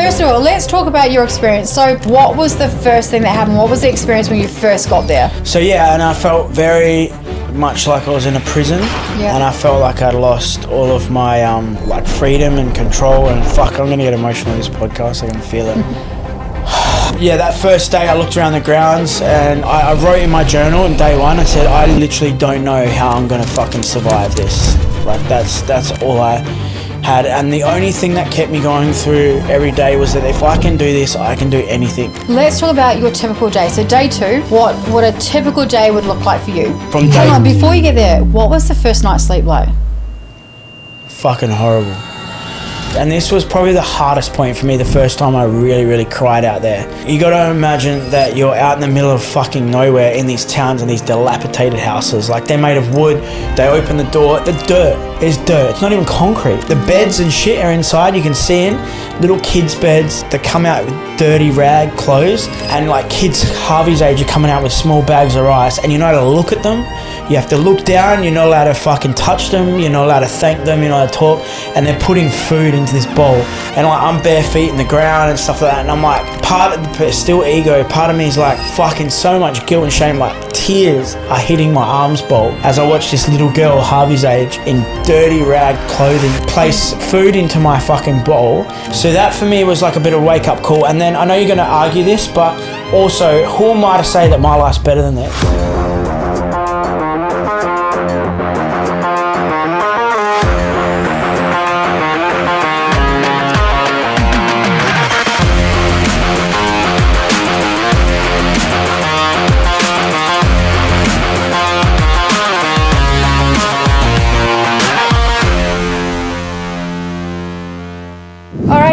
first of all, let's talk about your experience. So what was the first thing that happened? What was the experience when you first got there? So yeah, and I felt very much like I was in a prison, and I felt like I'd lost all of my like freedom and control, and fuck, I'm gonna get emotional in this podcast, I can feel it. Yeah, that first day I looked around the grounds and I wrote in my journal on day one, I said, I literally don't know how I'm gonna fucking survive this. Like that's all I had, and the only thing that kept me going through every day was that if I can do this, I can do anything. Let's talk about your typical day. So day 2, what a typical day would look like for you. Hang on, before you get there, what was the first night's sleep like? Fucking horrible. And this was probably the hardest point for me, the first time I really cried out there. You gotta imagine that you're out in the middle of fucking nowhere in these towns and these dilapidated houses. Like, they're made of wood, they open the door, the dirt is dirt, it's not even concrete. The beds and shit are inside, you can see in little kids' beds that come out with dirty rag clothes, and like kids Harvey's age are coming out with small bags of rice, and you're not allowed to look at them. You have to look down, you're not allowed to fucking touch them, you're not allowed to thank them, you're not allowed to talk, and they're putting food into this bowl. And like, I'm bare feet in the ground and stuff like that, and I'm like, part of the still ego, part of me is like fucking so much guilt and shame, like tears are hitting my alms bowl as I watch this little girl Harvey's age in dirty rag clothing place food into my fucking bowl. So that for me was like a bit of a wake up call. And then I know you're gonna argue this, but also, who am I to say that my life's better than that?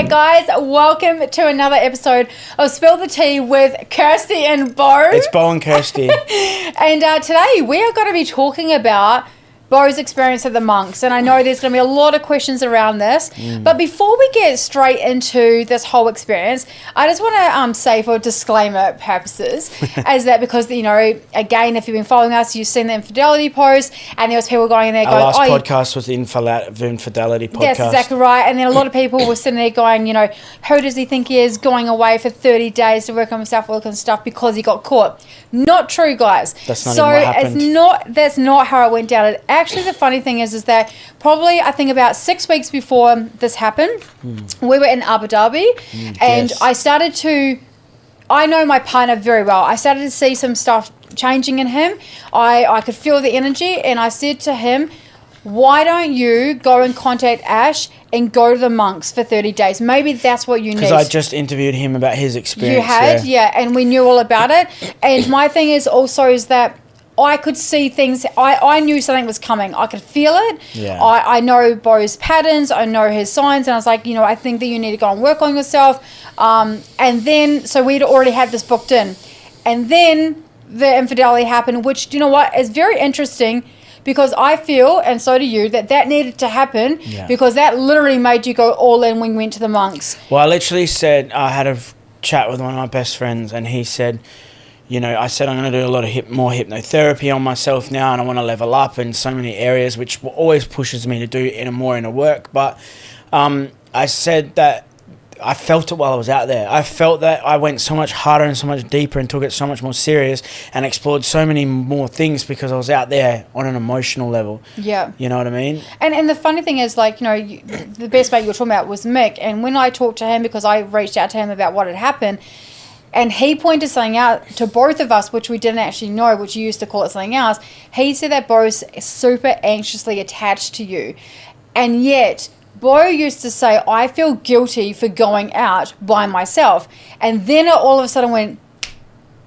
Guys, welcome to another episode of Spill the Tea with Kirsty and Beau. It's Beau and Kirsty. And today we are going to be talking about Beau's experience at the monks, and I know there's going to be a lot of questions around this, but before we get straight into this whole experience, I just want to say, for disclaimer purposes, as that because, you know, again, if you've been following us, you've seen the infidelity post, and there was people going in there going, our last podcast was the infidelity podcast. That's exactly right. And then a lot of people were sitting there going, you know, who does he think he is, going away for 30 days to work on himself, all that kind of stuff, because he got caught. Not true, guys. That's not even what happened. That's not how it went down. Actually, the funny thing is that probably, I think about 6 weeks before this happened, we were in Abu Dhabi, and yes. I know my partner very well. I started to see some stuff changing in him. I could feel the energy, and I said to him, why don't you go and contact Ash and go to the monks for 30 days? Maybe that's what you need. Because I just interviewed him about his experience. You had, yeah, and we knew all about it. And my thing is also is that I could see things. I knew something was coming. I could feel it. Yeah. I know Beau's patterns. I know his signs. And I was like, you know, I think that you need to go and work on yourself. And then, so we'd already had this booked in. And then the infidelity happened, which, you know what, is very interesting, because I feel, and so do you, that needed to happen, because that literally made you go all in when you went to the monks. Well, I literally said, I had a chat with one of my best friends, and he said, you know, I said I'm going to do a lot of more hypnotherapy on myself now, and I want to level up in so many areas, which always pushes me to do more inner work. But I said that I felt it while I was out there. I felt that I went so much harder and so much deeper and took it so much more serious and explored so many more things because I was out there on an emotional level. Yeah. You know what I mean? And the funny thing is, like, you know, the best mate you were talking about was Mick. And when I talked to him, because I reached out to him about what had happened, and he pointed something out to both of us, which we didn't actually know, which you used to call it something else. He said that Beau's super anxiously attached to you. And yet, Beau used to say, I feel guilty for going out by myself. And then it all of a sudden went,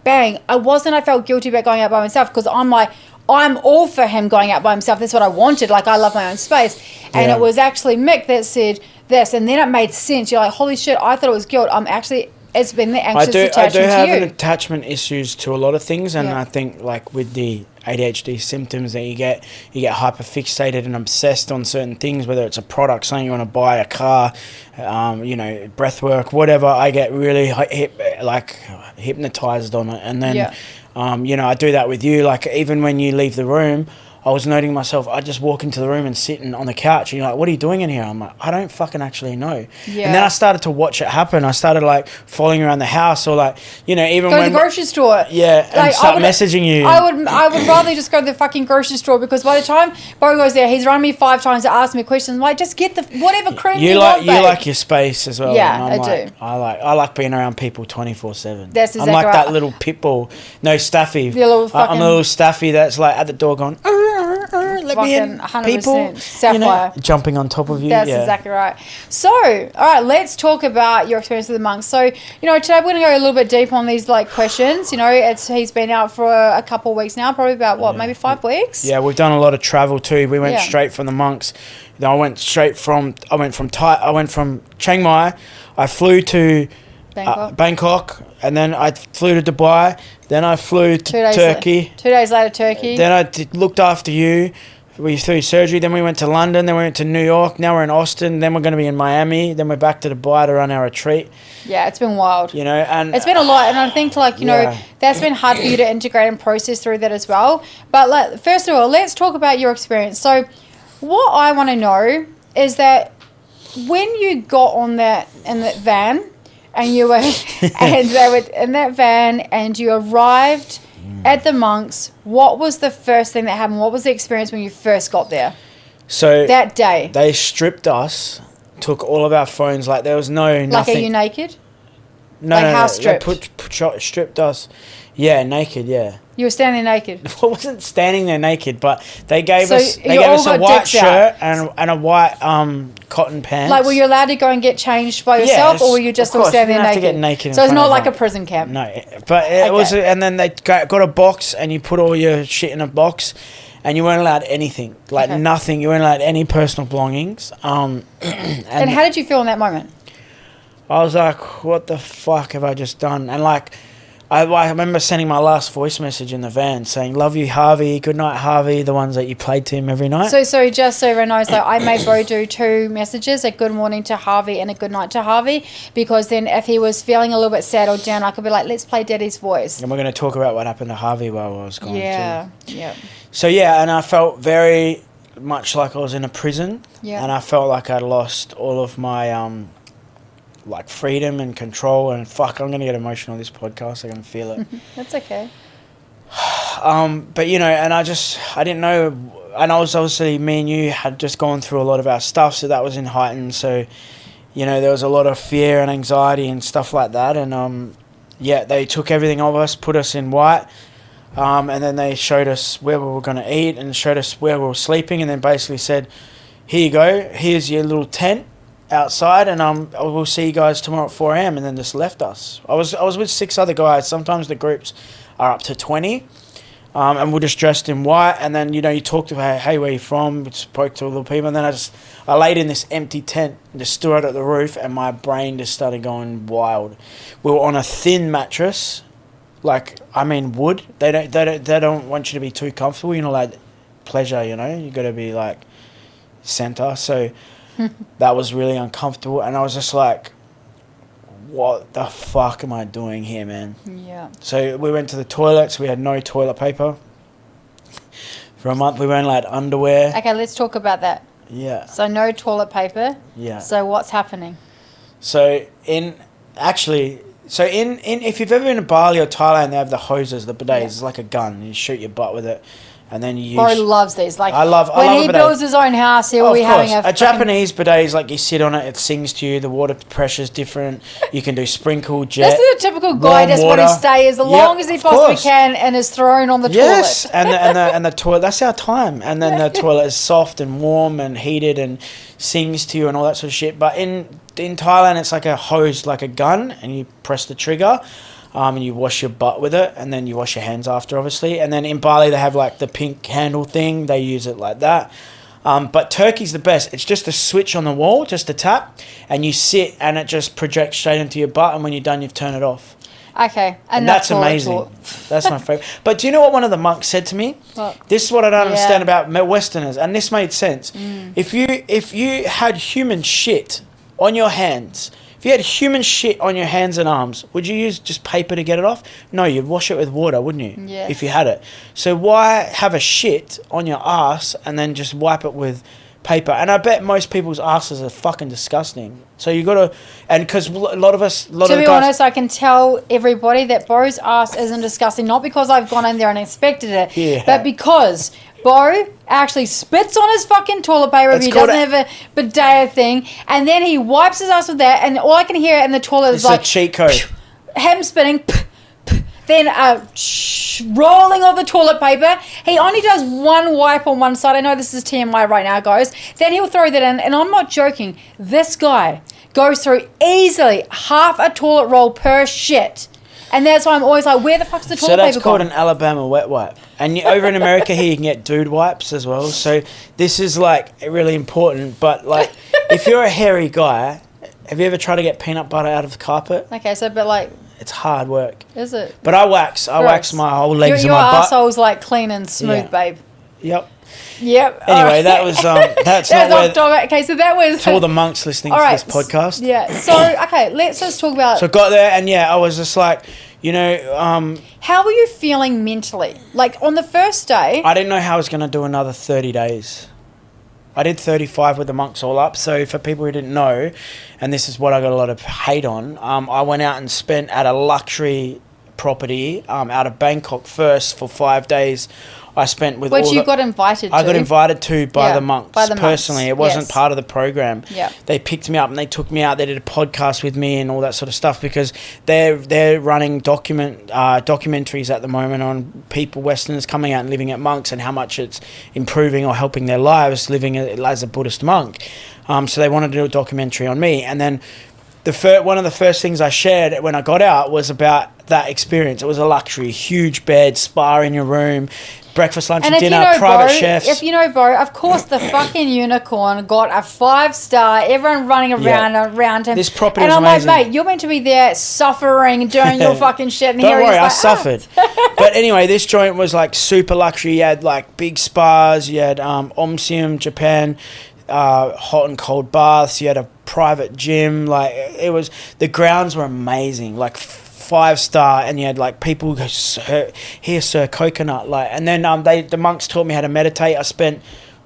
bang. I felt guilty about going out by myself, because I'm like, I'm all for him going out by himself. That's what I wanted. Like, I love my own space. And it was actually Mick that said this. And then it made sense. You're like, holy shit, I thought it was guilt. It's been the anxious attachment to you. I do have an attachment issues to a lot of things, and I think, like, with the ADHD symptoms that you get hyper fixated and obsessed on certain things, whether it's a product, something you want to buy, a car, you know, breath work, whatever. I get really hypnotized on it, and then you know, I do that with you. Like, even when you leave the room, I was noting myself, I just walk into the room and sitting on the couch, and you're like, what are you doing in here? I'm like, I don't fucking actually know. Yeah. And then I started to watch it happen. I started like following around the house, or like, you know, even go when to the grocery store. Yeah, and like, start messaging you. I would rather just go to the fucking grocery store, because by the time Beau goes there, he's run me 5 times to ask me questions. I'm like, just get the whatever cream you want, babe. You like your space as well. Yeah, and I do. I like being around people 24/7. That's exactly I'm like right. that little pit bull, no Staffy. I'm a little Staffy that's like at the door going, let me in, 100% people. Sapphire. You know, jumping on top of you. That's exactly right. So, all right, let's talk about your experience with the monks. So, you know, today we're going to go a little bit deep on these like questions. You know, he's been out for a couple of weeks now, probably about maybe 5 weeks. Yeah, we've done a lot of travel too. We went straight from the monks. I went from Chiang Mai. I flew to Bangkok, and then I flew to Dubai. Then I flew to Turkey. 2 days later, Turkey. Then I looked after you. We through surgery. Then we went to London. Then we went to New York. Now we're in Austin. Then we're going to be in Miami. Then we're back to Dubai to run our retreat. Yeah, it's been wild. You know, and it's been a lot. And I think, like, you know, that's been hard for you to integrate and process through that as well. But first of all, let's talk about your experience. So, what I want to know is that when you got in that van, and you were, and they were in that van, and you arrived at the monks, what was the first thing that happened? What was the experience when you first got there? So that day, they stripped us, took all of our phones. Like there was nothing. Like, are you naked? No, like no, how stripped? They stripped us. Yeah, naked. Yeah. You were standing naked. I wasn't standing there naked, but they gave us a white shirt and a white cotton pants. Like, were you allowed to go and get changed by yourself, or were you just all standing there naked? To get naked. So it's not like a prison camp. No, but it was. And then they got a box, and you put all your shit in a box, and you weren't allowed anything, like nothing. You weren't allowed any personal belongings. And how did you feel in that moment? I was like, what the fuck have I just done? And like, I remember sending my last voice message in the van saying, love you, Harvey, good night, Harvey, the ones that you played to him every night. So just so everyone knows, like, I made Beau do 2 messages, a good morning to Harvey and a good night to Harvey, because then if he was feeling a little bit sad or down, I could be like, let's play Daddy's voice. And we're going to talk about what happened to Harvey while I was gone too. Yeah. So and I felt very much like I was in a prison. Yeah. And I felt like I'd lost all of my... like freedom and control, and fuck, I'm gonna get emotional on this podcast. I can feel it. That's okay. But you know, and I didn't know, and I was obviously, me and you had just gone through a lot of our stuff, so that was in heightened. So, you know, there was a lot of fear and anxiety and stuff like that, and they took everything of us, put us in white, and then they showed us where we were gonna eat and showed us where we were sleeping, and then basically said, here you go, here's your little tent outside, and we'll see you guys tomorrow at 4 a.m. and then just left us. I was with 6 other guys. Sometimes the groups are up to 20, and we're just dressed in white, and then, you know, you talk to, hey, where you from? We spoke to all the people, and then I laid in this empty tent and just stood out at the roof, and my brain just started going wild. We were on a thin mattress, like, I mean, wood. They don't want you to be too comfortable. You're not like pleasure, you know. You got to be like center. So that was really uncomfortable, and I was just like, what the fuck am I doing here, man? Yeah. So we went to the toilets. We had no toilet paper for a month. We weren't allowed underwear. Okay, let's talk about that. Yeah. So no toilet paper. Yeah. So what's happening? So if you've ever been to Bali or Thailand, they have the hoses, the bidets. It's like a gun. You shoot your butt with it. And then you use... Beau loves these. Like, I love when he a bidet. builds his own house, he will be having a Japanese bidet is like you sit on it, it sings to you, the water pressure's different. You can do sprinkle, jet. This is a typical guy just want to stay as long as he possibly can and is thrown on the toilet. Yes, and the toilet, that's our time. And then the toilet is soft and warm and heated and sings to you and all that sort of shit. But in Thailand, it's like a hose, like a gun, and you press the trigger. And you wash your butt with it, and then you wash your hands after, obviously. And then in Bali, they have like the pink handle thing. They use it like that. But Turkey's the best. It's just a switch on the wall, just a tap, and you sit, and it just projects straight into your butt. And when you're done, you've turned it off. Okay, and that's amazing. That's my favorite. But do you know what one of the monks said to me? What? This is what I don't understand about Westerners, and this made sense. If you had human shit on your hands If you had human shit on your hands and arms, would you use just paper to get it off? No, you'd wash it with water, wouldn't you? Yeah. If you had it. So why have a shit on your ass and then just wipe it with paper? And I bet most people's asses are fucking disgusting. So you got to, and because a lot of us, to be honest, I can tell everybody that Beau's ass isn't disgusting, not because I've gone in there and inspected it, but because Beau actually spits on his fucking toilet paper if he doesn't have a bidet thing, and then he wipes his ass with that, and all I can hear in the toilet is like a cheat code. Him spitting, then rolling of the toilet paper. He only does one wipe on one side. I know this is TMI right now, guys. Then he'll throw that in, and I'm not joking. This guy goes through easily half a toilet roll per shit. And that's why I'm always like, where the fuck's the toilet paper? So that's called an Alabama wet wipe. And over in America here, you can get dude wipes as well. So this is like really important. But like, if you're a hairy guy, have you ever tried to get peanut butter out of the carpet? Okay, so but like, it's hard work. Is it? But I wax my whole legs your and my butt. Your asshole's like clean and smooth, babe. Yep. Yep. Anyway, that was that's not where. Okay, so that was to all the monks listening to this podcast. Yeah. So okay, let's just talk about. So I got there, and I was just like, how were you feeling mentally? Like on the first day, I didn't know how I was going to do another 30 days. I did 35 with the monks all up. So for people who didn't know, and this is what I got a lot of hate on, I went out and spent at a luxury property out of Bangkok first for 5 days. I spent with which you got invited to. I got invited to by the monks personally. It wasn't part of the program. Yeah. They picked me up and they took me out. They did a podcast with me and all that sort of stuff because they're running documentaries at the moment on people, Westerners coming out and living at monks and how much it's improving or helping their lives living as a Buddhist monk. So they wanted to do a documentary on me, and then one of the first things I shared when I got out was about that experience. It was a luxury, huge bed, spa in your room, breakfast, lunch, and dinner, private chefs. If you know Beau, of course the fucking unicorn got a 5-star, everyone running around him. This property was amazing. Like, mate, you're meant to be there suffering, doing your fucking shit. And Don't worry, I suffered. But anyway, this joint was like super luxury. You had like big spas, you had Omsium, Japan, hot and cold baths, you had a private gym. Like the grounds were amazing, like 5-star, and you had like people go, here sir, coconut, like, and then the monks taught me how to meditate. I spent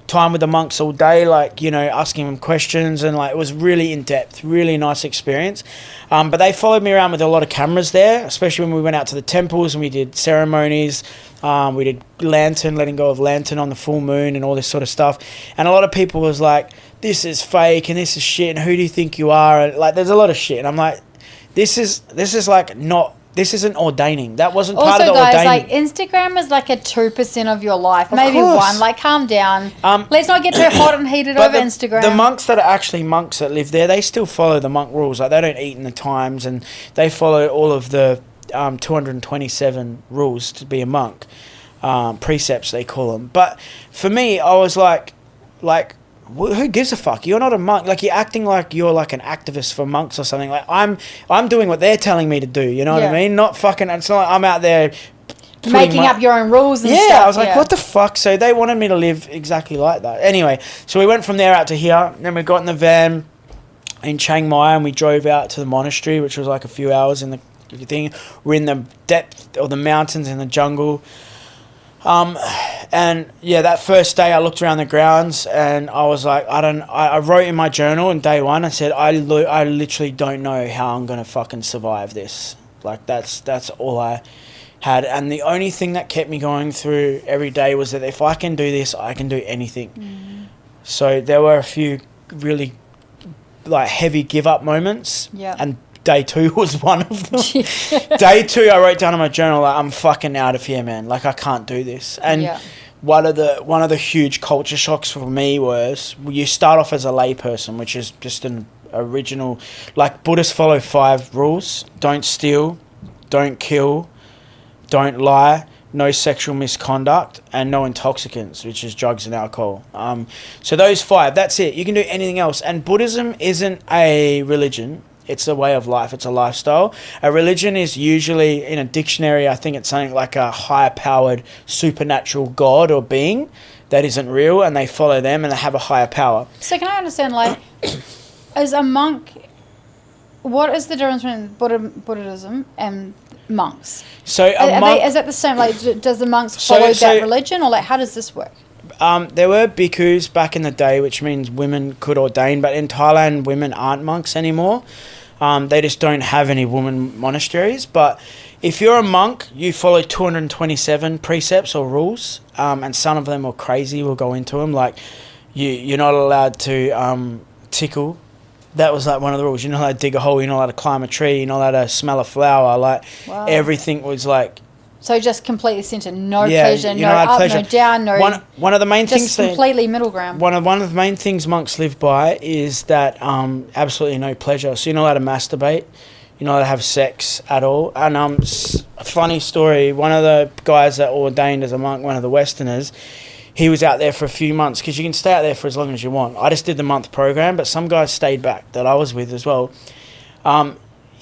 time with the monks all day, like, asking them questions, and like it was really in depth, really nice experience. But they followed me around with a lot of cameras there, especially when we went out to the temples and we did ceremonies. We did letting go of lantern on the full moon and all this sort of stuff. And a lot of people was like, this is fake and this is shit and who do you think you are? And like, there's a lot of shit. And I'm like, this isn't ordaining. That wasn't part of the ordaining. Also, guys, like, Instagram is like a 2% of your life. Maybe 1. Like, calm down. Let's not get too hot and heated over Instagram. The monks that are actually monks that live there, they still follow the monk rules. Like, they don't eat in the times, and they follow all of the 227 rules to be a monk. Precepts, they call them. But for me, I was like, who gives a fuck? You're not a monk. Like, you're acting like you're like an activist for monks or something. Like, I'm doing what they're telling me to do. You know what I mean? Not fucking. It's not like I'm out there making up your own rules and stuff. Yeah, I was like, what the fuck? So they wanted me to live exactly like that. Anyway, so we went from there out to here. Then we got in the van in Chiang Mai and we drove out to the monastery, which was like a few hours in the thing. We're in the depth of the mountains in the jungle. And yeah, that first day I looked around the grounds and I was like, I wrote in my journal on day 1, I said, I literally don't know how I'm going to fucking survive this. Like, that's all I had. And the only thing that kept me going through every day was that if I can do this, I can do anything. Mm. So there were a few really like heavy give up moments. Yeah. And day 2 was one of them. Day 2, I wrote down in my journal, like, I'm fucking out of here, man. Like, I can't do this. And one of the huge culture shocks for me was you start off as a lay person, which is just an original, like, Buddhists follow 5 rules: don't steal, don't kill, don't lie, no sexual misconduct, and no intoxicants, which is drugs and alcohol. So those 5, that's it. You can do anything else. And Buddhism isn't a religion. It's a way of life. It's a lifestyle. A religion is usually, in a dictionary, I think it's something like a higher-powered supernatural god or being that isn't real, and they follow them and they have a higher power. So can I understand, like, as a monk, what is the difference between Buddhism and monks? So is that the same? Like, does the monks follow that religion, or like, how does this work? There were bhikkhus back in the day, which means women could ordain, but in Thailand, women aren't monks anymore. They just don't have any women monasteries. But if you're a monk, you follow 227 precepts or rules, and some of them are crazy. We'll go into them. Like, you're not allowed to tickle. That was like one of the rules. You're not allowed to dig a hole. You're not allowed to climb a tree. You're not allowed to smell a flower. Like, everything was like... So just completely centered. No pleasure, no up, pleasure. No down, no... One of the main things... Just completely middle ground. One of the main things monks live by is that absolutely no pleasure. So you're not allowed to masturbate. You're not allowed to have sex at all. And a funny story, one of the guys that ordained as a monk, one of the Westerners... He was out there for a few months because you can stay out there for as long as you want. I just did the month program, but some guys stayed back that I was with as well.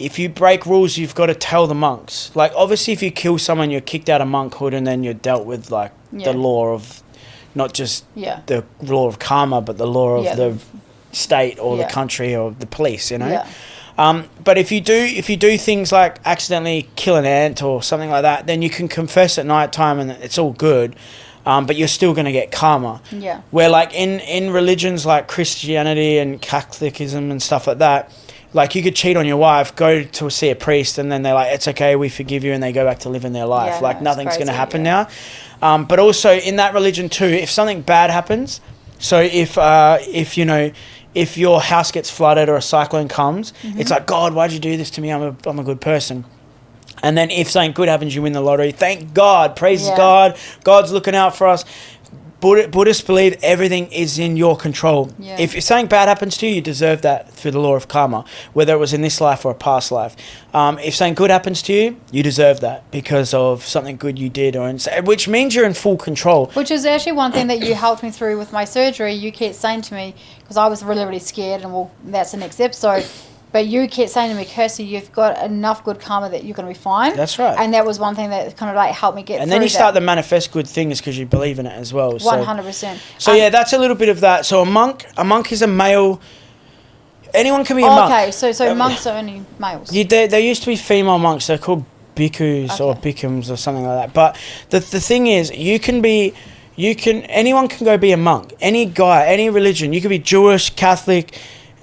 If you break rules, you've got to tell the monks. Like, obviously, if you kill someone, you're kicked out of monkhood and then you're dealt with, like, the law of, not just the law of karma, but the law of the state or the country or the police, you know? Yeah. But if you do things like accidentally kill an ant or something like that, then you can confess at night time and it's all good. But you're still going to get karma. Yeah. Where, like, in religions like Christianity and Catholicism and stuff like that, like, you could cheat on your wife, go to see a priest, and then they're like, it's okay, we forgive you, and they go back to living their life. Yeah, like, nothing's going to happen now. But also, in that religion too, if something bad happens, so if you know, if your house gets flooded or a cyclone comes, it's like, God, why'd you do this to me? I'm a good person. And then if something good happens, you win the lottery. Thank God. Praise God. God's looking out for us. Buddhists believe everything is in your control. Yeah. If something bad happens to you, you deserve that through the law of karma, whether it was in this life or a past life. If something good happens to you, you deserve that because of something good you did, which means you're in full control. Which is actually one thing that you helped me through with my surgery. You kept saying to me, because I was really, really scared, and that's the next episode. But you kept saying to me, Kirsty, you've got enough good karma that you're going to be fine. That's right. And that was one thing that kind of like helped me get through. And then you start to manifest good things because you believe in it as well. 100%. So yeah, that's a little bit of that. So a monk is a male. Anyone can be a monk. Okay, so monks are only males. There used to be female monks. They're called bhikkhus or bhikkhums or something like that. But the thing is, anyone can go be a monk. Any guy, any religion. You could be Jewish, Catholic,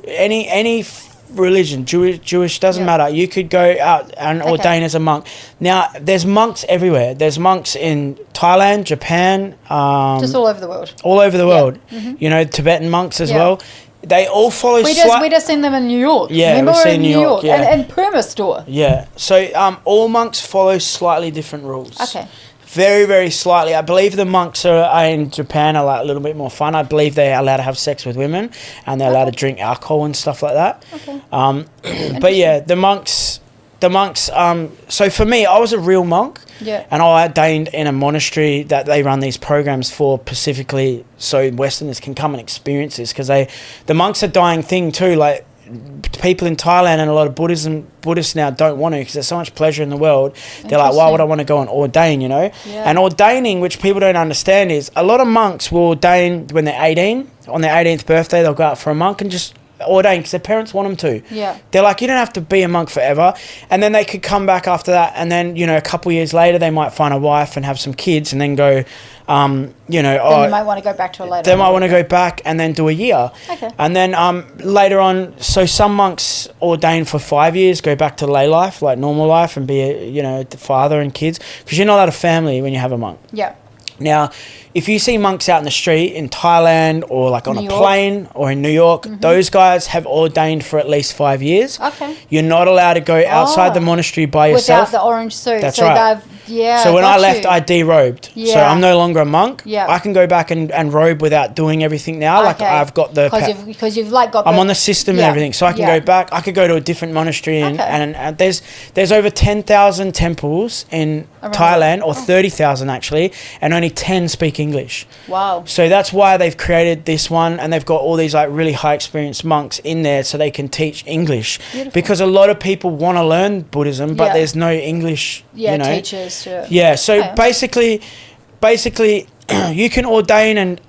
any religion, Jewish, doesn't matter. You could go out and ordain as a monk. Now, there's monks everywhere. There's monks in Thailand, Japan. Just all over the world. All over the world. Mm-hmm. You know, Tibetan monks as well. They all follow... We just seen them in New York. Yeah, remember, we've seen New York. Yeah. And Perma store. Yeah. So all monks follow slightly different rules. Okay. Very, very slightly. I believe the monks are in Japan are like a little bit more fun. I believe they're allowed to have sex with women and they're allowed to drink alcohol and stuff like that. Okay. But yeah, the monks. So for me, I was a real monk. Yeah. And I ordained in a monastery that they run these programs for specifically so Westerners can come and experience this because the monks are a dying thing too. Like, people in Thailand and a lot of Buddhists now don't want to because there's so much pleasure in the world. They're like, why would I want to go and ordain, you know? Yeah. And ordaining, which people don't understand, is a lot of monks will ordain when they're 18. On their 18th birthday, they'll go out for a monk and just ordain because their parents want them to. Yeah. They're like, you don't have to be a monk forever. And then they could come back after that and then, you know, a couple of years later, they might find a wife and have some kids and then go... you know, then you might want to go back to a later. They might want to go back and then do a year. Okay. And then later on, so some monks ordain for 5 years, go back to lay life, like normal life, and be the father and kids, because you're not allowed a family when you have a monk. Yeah. Now, if you see monks out in the street in Thailand or like on a plane or in New York, those guys have ordained for at least 5 years. Okay. You're not allowed to go outside the monastery by yourself. Without the orange suit. That's right. So when I left, I derobed. Yeah. So I'm no longer a monk. Yeah. I can go back and robe without doing everything now. Okay. Like I've got the... Because you've like got I'm on the system and everything. So I can go back. I could go to a different monastery and there's over 10,000 temples in Thailand, or 30,000 actually, and only 10 speak English. Wow. So that's why they've created this one, and they've got all these like really high experienced monks in there so they can teach English. Beautiful. Because a lot of people want to learn Buddhism, but there's no English, teachers. Yeah. So basically you can ordain and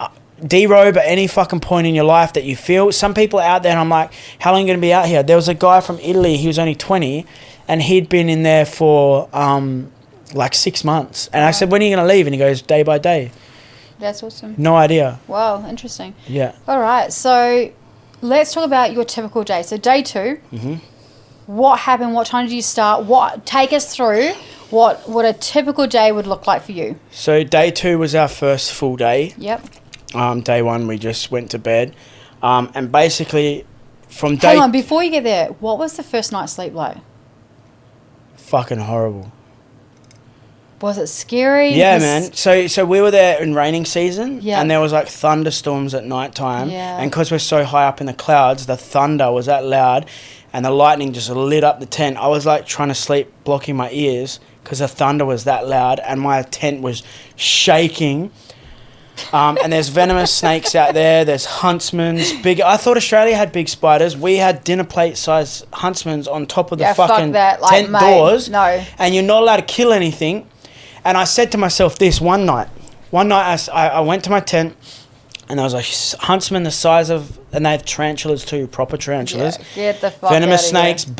derobe at any fucking point in your life that you feel. Some people are out there and I'm like, how long are you going to be out here? There was a guy from Italy, he was only 20 and he'd been in there for like 6 months. And I said, when are you going to leave? And he goes, day by day. That's awesome. No idea. Wow, interesting. Yeah. All right, so let's talk about your typical day. So day 2, what happened? What time did you start? Take us through what a typical day would look like for you. So day 2 was our first full day. Yep. Day 1 we just went to bed, and basically from day... Hang on, before you get there, what was the first night's sleep like? Fucking horrible. Was it scary? Yeah, man. So we were there in raining season, Yeah. and there was like thunderstorms at night time, Yeah. and because we're so high up in the clouds, the thunder was that loud, and the lightning just lit up the tent. I was like trying to sleep, blocking my ears, because the thunder was that loud, and my tent was shaking. And there's venomous snakes out there. There's huntsmen's big. I thought Australia had big spiders. We had dinner plate size huntsmen's on top of the fucking tent doors. No. And you're not allowed to kill anything. And I said to myself this one night. I went to my tent and there was a huntsman the size of, and they have tarantulas too, proper tarantulas. Yeah, get the fuck venomous outta snakes, here.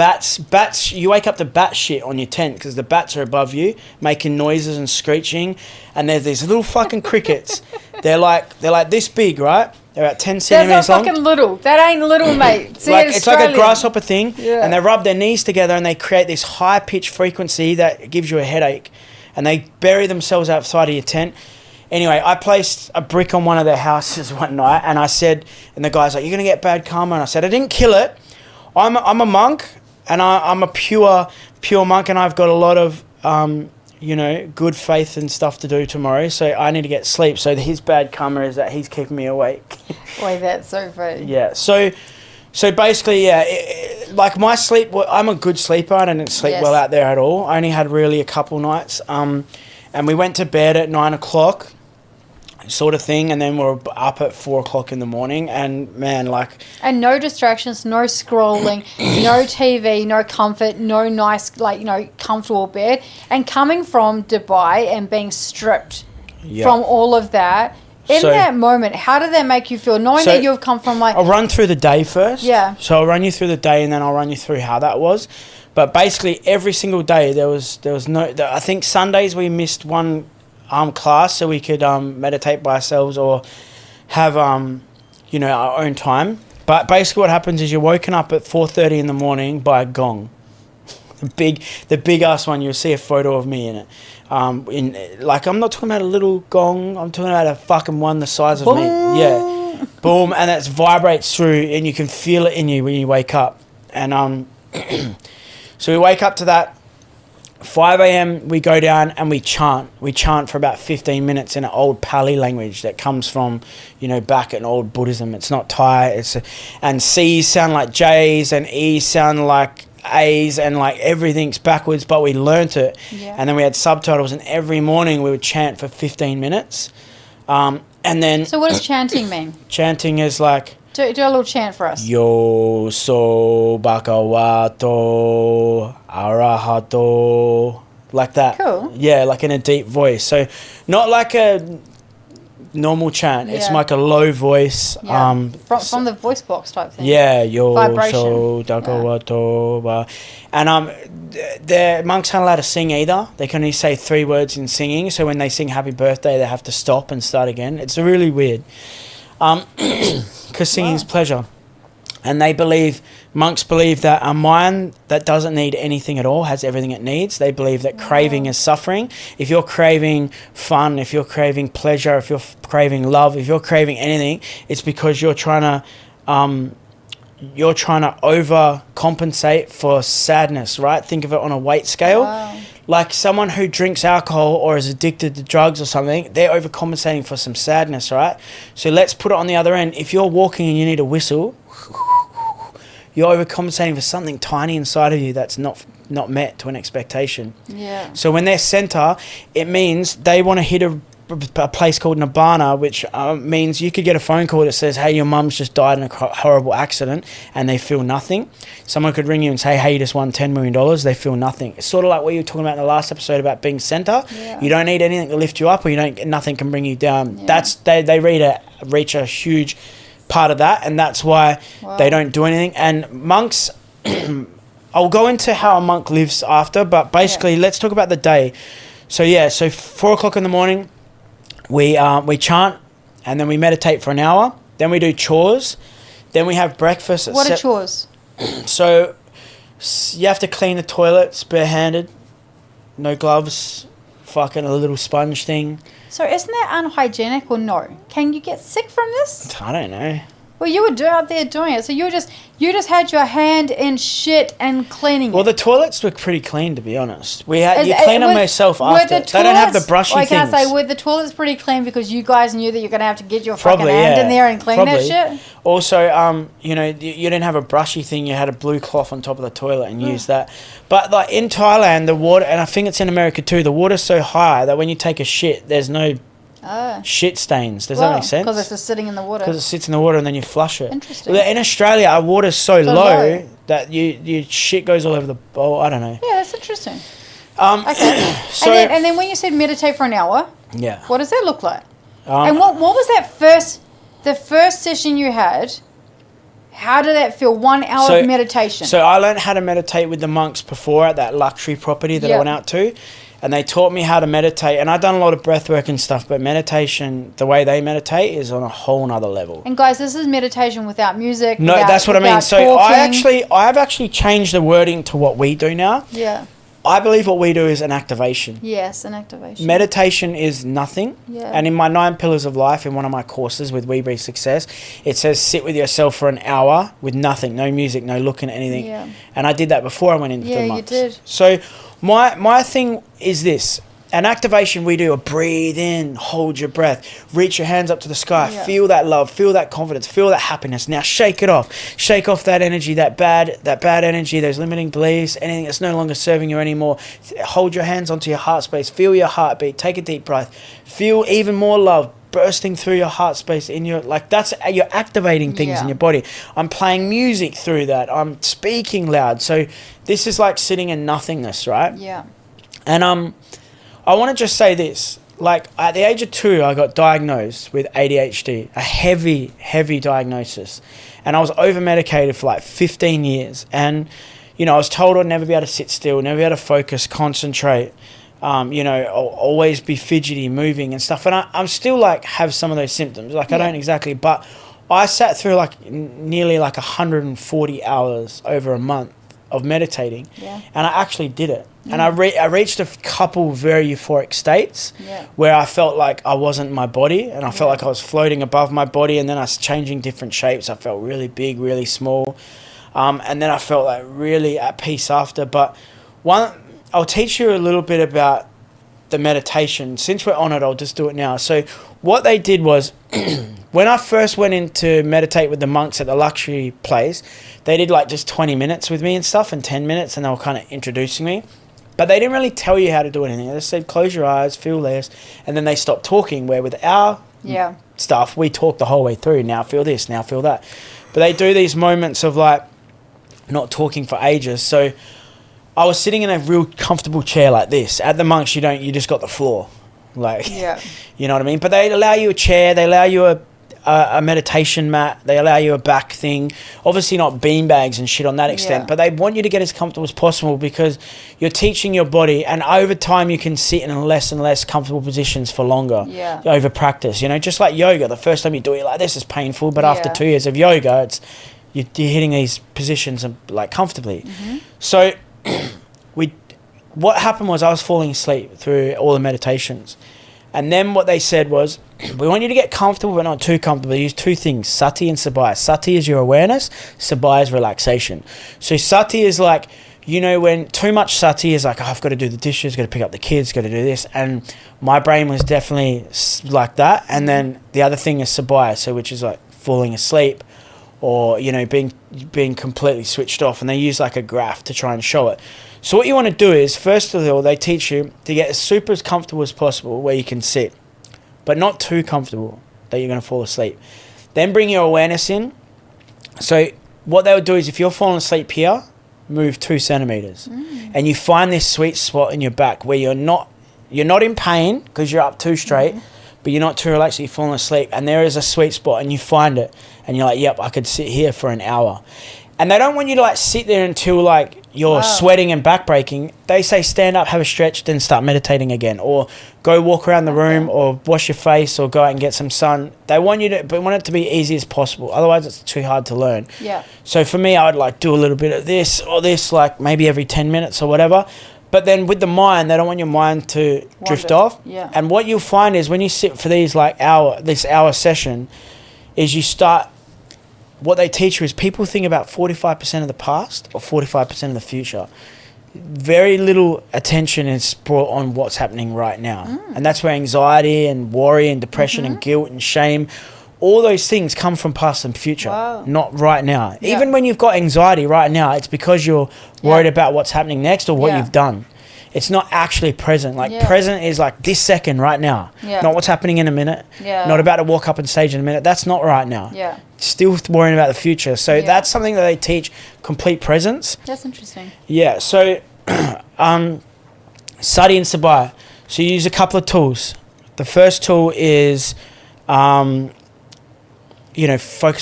bats. You wake up to bat shit on your tent because the bats are above you, making noises and screeching. And there's these little fucking crickets. They're like this big, right? They're about 10 centimeters long. That's not fucking little. That ain't little, mate. See, like it's like a grasshopper thing, Yeah. and they rub their knees together and they create this high pitched frequency that gives you a headache, and they bury themselves outside of your tent. Anyway, I placed a brick on one of their houses one night, and I said, and the guy's like, "You're gonna get bad karma." And I said, "I didn't kill it. I'm a monk, and I'm a pure monk, and I've got a lot of good faith and stuff to do tomorrow, so I need to get sleep." So his bad karma is that he's keeping me awake. Wait, that's so funny. Yeah. So basically, yeah, like my sleep, I'm a good sleeper. I didn't sleep well out there at all. I only had really a couple nights. And we went to bed at 9 o'clock. Sort of thing, and then we're up at 4 o'clock in the morning, and man, like... And no distractions, no scrolling, no TV, no comfort, no nice, comfortable bed. And coming from Dubai and being stripped from all of that, in that moment, how did that make you feel? Knowing that you've come from I'll run through the day first. Yeah. So I'll run you through the day, and then I'll run you through how that was. But basically, every single day, there was no... I think Sundays we missed one... class so we could meditate by ourselves or have our own time. But basically what happens is you're woken up at 4:30 in the morning by a gong. the big ass one. You'll see a photo of me in it. I'm not talking about a little gong, I'm talking about a fucking one the size of Boom. me. Yeah. Boom, and it vibrates through and you can feel it in you when you wake up. And so we wake up to that. 5 a.m. we go down and we chant. We chant for about 15 minutes in an old Pali language that comes from, back in old Buddhism. It's not Thai. And C's sound like J's and E's sound like A's and like everything's backwards, but we learnt it. Yeah. And then we had subtitles, and every morning we would chant for 15 minutes. And then... So what does chanting mean? Chanting is like... Do a little chant for us. Yo so bhagavato arahato, like that. Cool. Yeah, like in a deep voice. So not like a normal chant. It's like a low voice. Yeah. From the voice box type thing. Yeah, yo Vibration. so bhagavato. And the monks aren't allowed to sing either. They can only say 3 words in singing. So when they sing happy birthday, they have to stop and start again. It's really weird. Because singing is pleasure. And monks believe that a mind that doesn't need anything at all has everything it needs. They believe that craving is suffering. If you're craving fun, if you're craving pleasure, if you're craving love, if you're craving anything, it's because you're trying to overcompensate for sadness, right? Think of it on a weight scale. Wow. Like someone who drinks alcohol or is addicted to drugs or something, they're overcompensating for some sadness, right? So let's put it on the other end. If you're walking and you need a whistle, you're overcompensating for something tiny inside of you that's not met to an expectation. Yeah. So when they're center, it means they want to hit a place called Nibbana, which means you could get a phone call that says, hey, your mum's just died in a horrible accident, and they feel nothing. Someone could ring you and say, hey, you just won $10 million. They feel nothing. It's sort of like what you were talking about in the last episode about being center. Yeah. You don't need anything to lift you up, or nothing can bring you down. Yeah. They read reach a huge part of that, and that's why they don't do anything. And monks, I'll go into how a monk lives after, but basically let's talk about the day. So 4 o'clock in the morning, we chant, and then we meditate for an hour. Then we do chores. Then we have breakfast. What are chores? So you have to clean the toilets barehanded, no gloves, fucking a little sponge thing. So isn't that unhygienic or no? Can you get sick from this? I don't know. Well, you were out there doing it, so you just had your hand in shit and cleaning Well, it. the toilets were pretty clean, to be honest. You clean them yourself after. They don't have the brushy things. Can I say, were the toilets pretty clean because you guys knew that you're going to have to get your fucking hand in there and clean that shit? Also, you didn't have a brushy thing. You had a blue cloth on top of the toilet and used that. But like in Thailand, the water, and I think it's in America too, the water's so high that when you take a shit, there's no shit stains. Does that make sense? Because it's just sitting in the water. Because it sits in the water and then you flush it. Interesting. In Australia, our water's so low that your shit goes all over the bowl. I don't know. Yeah, that's interesting. Okay. and then when you said meditate for an hour, what does that look like? And what was the first session you had? How did that feel? 1 hour of meditation. So I learned how to meditate with the monks before at that luxury property that I went out to. And they taught me how to meditate. And I've done a lot of breath work and stuff, but meditation, the way they meditate, is on a whole nother level. And guys, this is meditation without music. No, that's what I mean. So I've actually changed the wording to what we do now. Yeah. I believe what we do is an activation. Yes, an activation. Meditation is nothing. Yeah. And in my 9 pillars of life, in one of my courses with We Breathe Success, it says sit with yourself for an hour with nothing, no music, no looking at anything. Yeah. And I did that before I went into the monks. Yeah, you did. So my thing is this. An activation we do a breathe in, hold your breath, reach your hands up to the sky, feel that love, feel that confidence, feel that happiness. Now shake it off. Shake off that energy, that bad energy, those limiting beliefs, anything that's no longer serving you anymore. Hold your hands onto your heart space, feel your heartbeat, take a deep breath, feel even more love bursting through your heart space in your, like that's, you're activating things in your body. I'm playing music through that. I'm speaking loud. So this is like sitting in nothingness, right? Yeah. And I want to just say this, like at the age of 2, I got diagnosed with ADHD, a heavy diagnosis. And I was over-medicated for like 15 years. And, I was told I'd never be able to sit still, never be able to focus, concentrate, always be fidgety, moving and stuff. And I'm still like have some of those symptoms. Like I don't exactly, but I sat through like nearly like 140 hours over a month of meditating. Yeah. And I actually did it. And I reached a couple very euphoric states where I felt like I wasn't my body, and I felt like I was floating above my body, and then I was changing different shapes. I felt really big, really small, and then I felt like really at peace after. But I'll teach you a little bit about the meditation. Since we're on it, I'll just do it now. So what they did was when I first went in to meditate with the monks at the luxury place, they did like just 20 minutes with me and stuff, and 10 minutes, and they were kind of introducing me. But they didn't really tell you how to do anything. They just said, close your eyes, feel this. And then they stopped talking, where with our stuff, we talk the whole way through. Now feel this, now feel that. But they do these moments of like not talking for ages. So I was sitting in a real comfortable chair like this. At the monks, you just got the floor. Like, you know what I mean? But they allow you a chair, they allow you a meditation mat, they allow you a back thing, obviously not beanbags and shit on that extent, but they want you to get as comfortable as possible, because you're teaching your body, and over time you can sit in less and less comfortable positions for longer over practice. Just like yoga, the first time you do it like this is painful, but after 2 years of yoga, you're hitting these positions like comfortably. So what happened was I was falling asleep through all the meditations. And then what they said was, we want you to get comfortable, but not too comfortable. Use 2 things, sati and sabaya. Sati is your awareness, sabaya is relaxation. So sati is like, when too much sati is like, I've got to do the dishes, got to pick up the kids, got to do this. And my brain was definitely like that. And then the other thing is sabaya, so which is like falling asleep or, being completely switched off. And they use like a graph to try and show it. So what you want to do is, first of all, they teach you to get as comfortable as possible where you can sit, but not too comfortable that you're going to fall asleep. Then bring your awareness in. So what they'll do is, if you're falling asleep here, move 2 centimeters. And you find this sweet spot in your back where you're not in pain because you're up too straight, but you're not too relaxed, you're falling asleep, and there is a sweet spot, and you find it, and you're like, yep, I could sit here for an hour. And they don't want you to like sit there until like you're sweating and backbreaking. They say stand up, have a stretch, then start meditating again, or go walk around the room, or wash your face, or go out and get some sun. They want you to, but want it to be easy as possible. Otherwise, it's too hard to learn. Yeah. So for me, I would like do a little bit of this or this, like maybe every 10 minutes or whatever. But then with the mind, they don't want your mind to drift off. Yeah. And what you'll find is when you sit for these like this hour session, is you start. What they teach you is people think about 45% of the past or 45% of the future. Very little attention is brought on what's happening right now. And that's where anxiety and worry and depression and guilt and shame, all those things come from past and future, not right now. Yeah. Even when you've got anxiety right now, it's because you're worried about what's happening next or what you've done. It's not actually present. Like present is like this second right now, not what's happening in a minute, not about to walk up on stage in a minute. That's not right now. Yeah. Still worrying about the future. So that's something that they teach, complete presence. That's interesting. Yeah. So Sati and Sabai. So you use a couple of tools. The first tool is, focus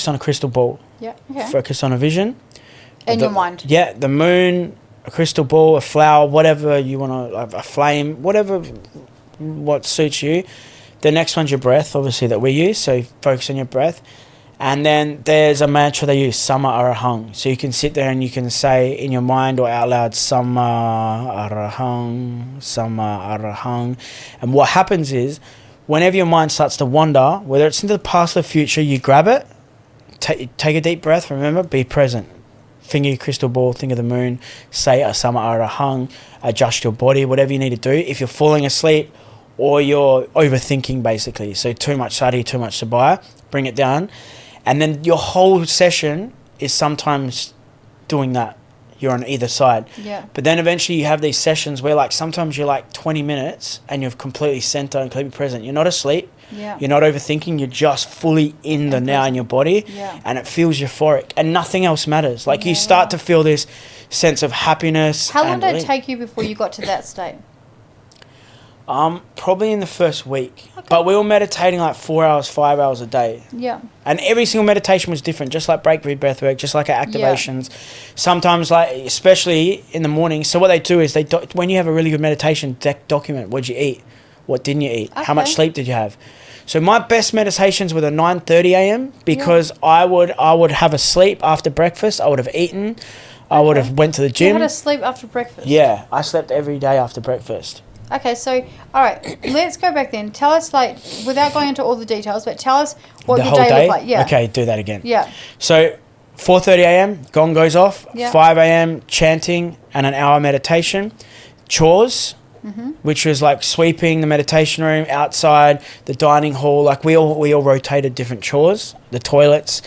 on a crystal ball. Yeah. Okay. Focus on a vision. In your mind. Yeah. The moon, a crystal ball, a flower, whatever you want to, like a flame, what suits you. The next one's your breath, obviously, that we use. So focus on your breath. And then there's a mantra they use, Sama Arahang. So you can sit there and you can say in your mind or out loud, Sama Arahang, Sama Arahang. And what happens is, whenever your mind starts to wander, whether it's into the past or the future, you grab it, take a deep breath, remember, be present. Finger your crystal ball, think of the moon, say Asama Arahang, adjust your body, whatever you need to do. If you're falling asleep or you're overthinking, basically, so too much Sati, too much Sabaya, bring it down. And then your whole session is sometimes doing that. You're on either side. Yeah. But then eventually you have these sessions where like sometimes you're like 20 minutes and you're completely centered and completely present. You're not asleep. Yeah. You're not overthinking. You're just fully in the now in your body. Yeah. And it feels euphoric and nothing else matters. Like you start to feel this sense of happiness. How long did it take you before you got to that state? Probably in the first week. Okay. But we were meditating like 4 hours, 5 hours a day. Yeah. And every single meditation was different, just like breath work, just like our activations. Yeah. Sometimes, like, especially in the morning. So what they do is when you have a really good meditation, document what did you eat, what didn't you eat, how much sleep did you have. So my best meditations were the 9:30 a.m. because I would have a sleep after breakfast. I would have eaten. I would have went to the gym. You had a sleep after breakfast? Yeah, I slept every day after breakfast. Okay, so, all right, let's go back then. Tell us, like, without going into all the details, but tell us what your day looked like. Yeah. Okay, do that again. Yeah. So 4:30 a.m., gong goes off. Yeah. 5 a.m., chanting and an hour meditation. Chores, which was like sweeping the meditation room, outside, the dining hall. Like we all rotated different chores, the toilets,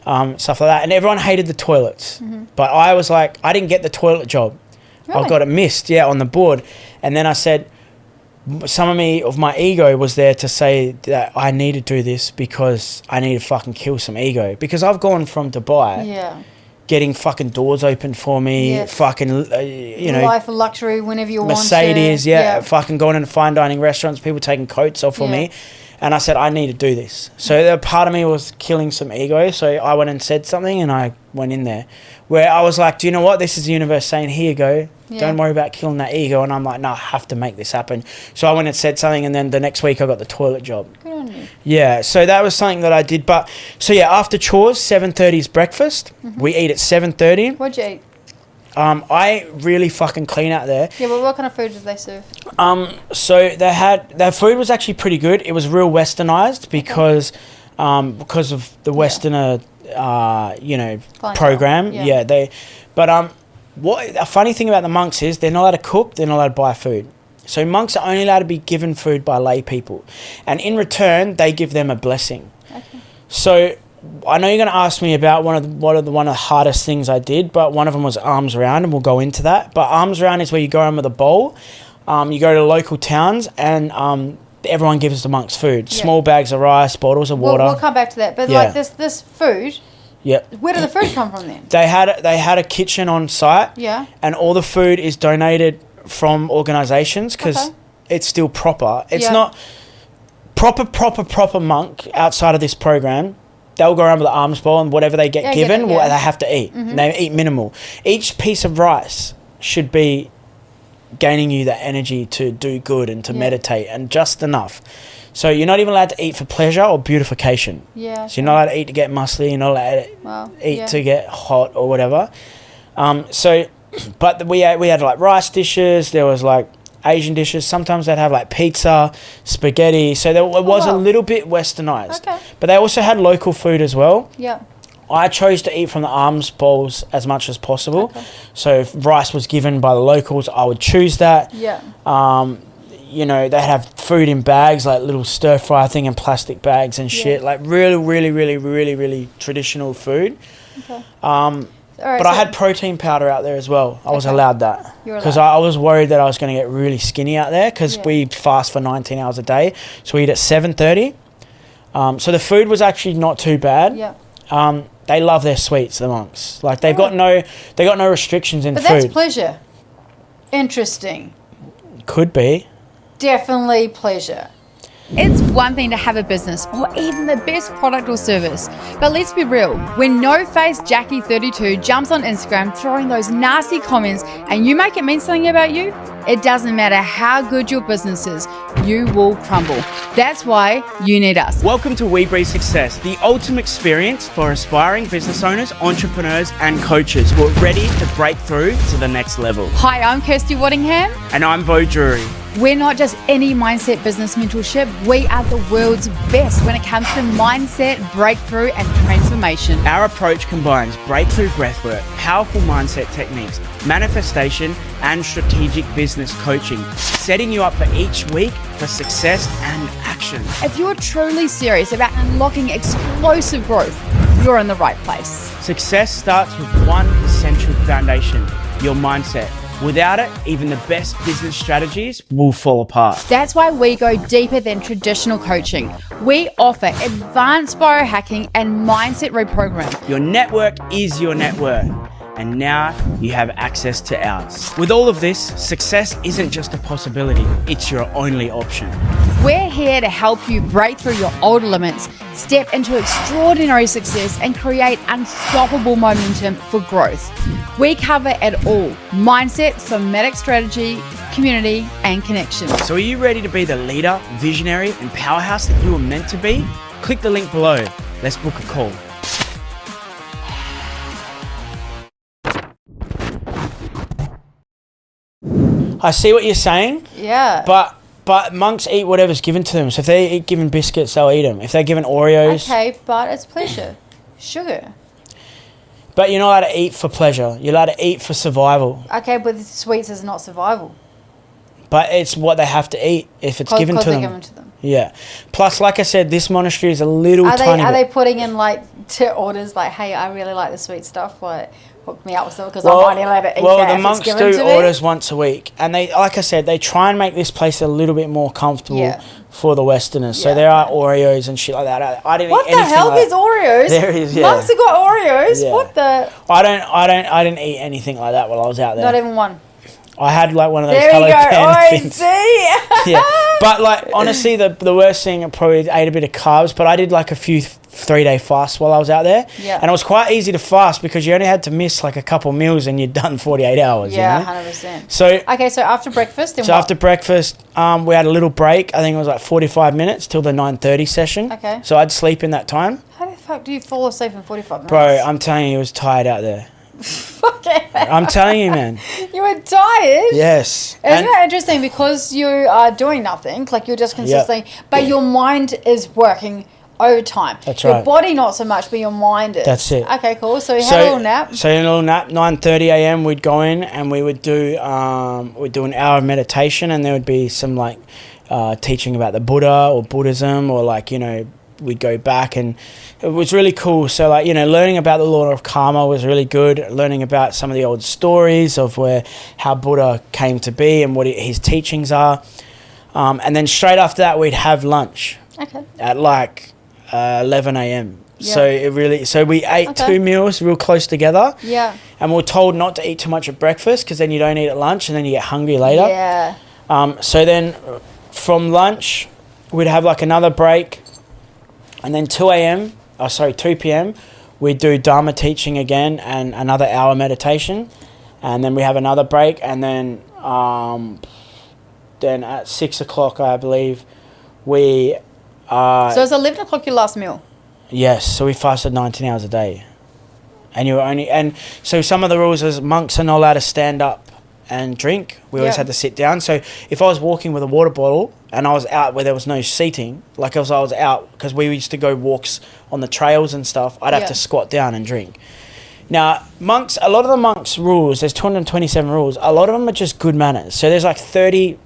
stuff like that. And everyone hated the toilets. But I was like, I didn't get the toilet job. Really? I got it missed, on the board. And then I said, some of my ego was there to say that I need to do this because I need to fucking kill some ego. Because I've gone from Dubai, getting fucking doors opened for me, fucking, life of luxury whenever you want to. Mercedes, fucking going into fine dining restaurants, people taking coats off for me. And I said, I need to do this. So the part of me was killing some ego. So I went and said something and I went in there where I was like, do you know what? This is the universe saying, here you go. Don't worry about killing that ego. And I'm like, no, I have to make this happen. So I went and said something. And then the next week I got the toilet job. Good on you. Yeah. So that was something that I did. But so after chores, 7:30 is breakfast. We eat at 7:30. What'd you eat? I really fucking clean out there. Yeah, but what kind of food did they serve? So their food was actually pretty good. It was real westernized because of the Westerner, program. What a funny thing about the monks is they're not allowed to cook. They're not allowed to buy food. So monks are only allowed to be given food by lay people, and in return they give them a blessing. Okay. So I know you're going to ask me about one of the hardest things I did, but one of them was alms round, and we'll go into that. But alms round is where you go around with a bowl. You go to local towns, and everyone gives the monks food. Yeah. Small bags of rice, bottles of water. We'll come back to that. But like this food. Yep. Where did the food come from then? They had a kitchen on site. Yeah. And all the food is donated from organisations because it's still proper. It's not. proper monk outside of this program, they'll go around with the alms bowl and whatever they get given, they have to eat. Mm-hmm. They eat minimal. Each piece of rice should be gaining you that energy to do good and to meditate, and just enough. So you're not even allowed to eat for pleasure or beautification. Yeah. So you're not allowed to eat to get muscly. You're not allowed to eat to get hot or whatever. But we had like rice dishes. There was like Asian dishes. Sometimes they'd have like pizza, spaghetti. So it was a little bit westernized. Okay. But they also had local food as well. Yeah. I chose to eat from the alms bowls as much as possible. Okay. So if rice was given by the locals, I would choose that. Yeah. You know, they have food in bags, like little stir fry thing in plastic bags and shit. Like really traditional food. Okay. But I had protein powder out there as well. I was allowed that because I was worried that I was going to get really skinny out there, because we fast for 19 hours a day. So we eat at 7:30. So the food was actually not too bad. Yeah. They love their sweets, the monks. Like they got no restrictions in food. But that's pleasure. Interesting. Could be. Definitely pleasure. It's one thing to have a business or even the best product or service, but let's be real, when no-face Jackie32 jumps on Instagram throwing those nasty comments and you make it mean something about you, it doesn't matter how good your business is, you will crumble. That's why you need us. Welcome to We Breathe Success, the ultimate experience for aspiring business owners, entrepreneurs and coaches who are ready to break through to the next level. Hi, I'm Kirsty Waddingham. And I'm Beau Drury. We're not just any mindset business mentorship. We are the world's best when it comes to mindset, breakthrough, and transformation. Our approach combines breakthrough breathwork, powerful mindset techniques, manifestation, and strategic business coaching, setting you up for each week for success and action. If you're truly serious about unlocking explosive growth, you're in the right place. Success starts with one essential foundation: your mindset. Without it, even the best business strategies will fall apart. That's why we go deeper than traditional coaching. We offer advanced biohacking and mindset reprogramming. Your network is your net worth, and now you have access to ours. With all of this, success isn't just a possibility, it's your only option. We're here to help you break through your old limits, step into extraordinary success, and create unstoppable momentum for growth. We cover it all: mindset, somatic strategy, community, and connection. So are you ready to be the leader, visionary, and powerhouse that you were meant to be? Click the link below. Let's book a call. I see what you're saying. Yeah. But monks eat whatever's given to them. So if they eat given biscuits, they'll eat them. If they're given Oreos... Okay, but it's pleasure. Sugar. But you're not allowed to eat for pleasure. You're allowed to eat for survival. Okay, but sweets is not survival. But it's what they have to eat if it's given to them. Given to them. Yeah. Plus, like I said, this monastery is a little tiny Are they putting in, like, to orders, like, hey, I really like the sweet stuff, like... hook me up with them because I'm only allowed to eat that. Well, the monks do orders once a week, and they, like I said, they try and make this place a little bit more comfortable for the Westerners. So there are Oreos and shit like that. I didn't eat anything. What the hell? There's Oreos. There is. Yeah. Monks have got Oreos. Yeah. What the? I didn't eat anything like that while I was out there. Not even one. I had like one of those Hello Pan things. See? Yeah, but like honestly, the worst thing, I probably ate a bit of carbs, but I did like a few 3-day fasts while I was out there. Yeah. And it was quite easy to fast because you only had to miss like a couple meals and you'd done 48 hours. Yeah, you know? 100%. So okay, so after breakfast, then after breakfast, we had a little break. I think it was like 45 minutes till the 9:30 session. Okay. So I'd sleep in that time. How the fuck do you fall asleep in 45 minutes? Bro, I'm telling you, it was tired out there. Okay. I'm telling you, man. You were tired? Yes. Isn't that interesting? Because you are doing nothing, like you're just consistently, but your mind is working overtime. That's right. Your body not so much, but your mind is. That's it. Okay, cool. So you had a little nap? So in a little nap, 9:30 a.m. we'd go in and we would do an hour of meditation, and there would be some like teaching about the Buddha or Buddhism, or like, you know, we'd go back, and it was really cool. So like, you know, learning about the law of karma was really good. Learning about some of the old stories of how Buddha came to be and what his teachings are. And then straight after that, we'd have lunch. Okay. At like 11 a.m. Yeah. So we ate 2 meals real close together. Yeah. And we were told not to eat too much at breakfast because then you don't eat at lunch and then you get hungry later. Yeah. So then from lunch, we'd have like another break, and then 2 p.m. we'd do Dharma teaching again and another hour meditation, and then we have another break, and then at 6 o'clock, I believe, we... so it's 11 o'clock your last meal? Yes, so we fasted 19 hours a day. And so some of the rules is monks are not allowed to stand up and drink. We always had to sit down. So if I was walking with a water bottle and I was out where there was no seating, like as I was out, because we used to go walks on the trails and stuff, I'd have to squat down and drink. Now, monks, a lot of the monks' rules, there's 227 rules, a lot of them are just good manners. So there's like 30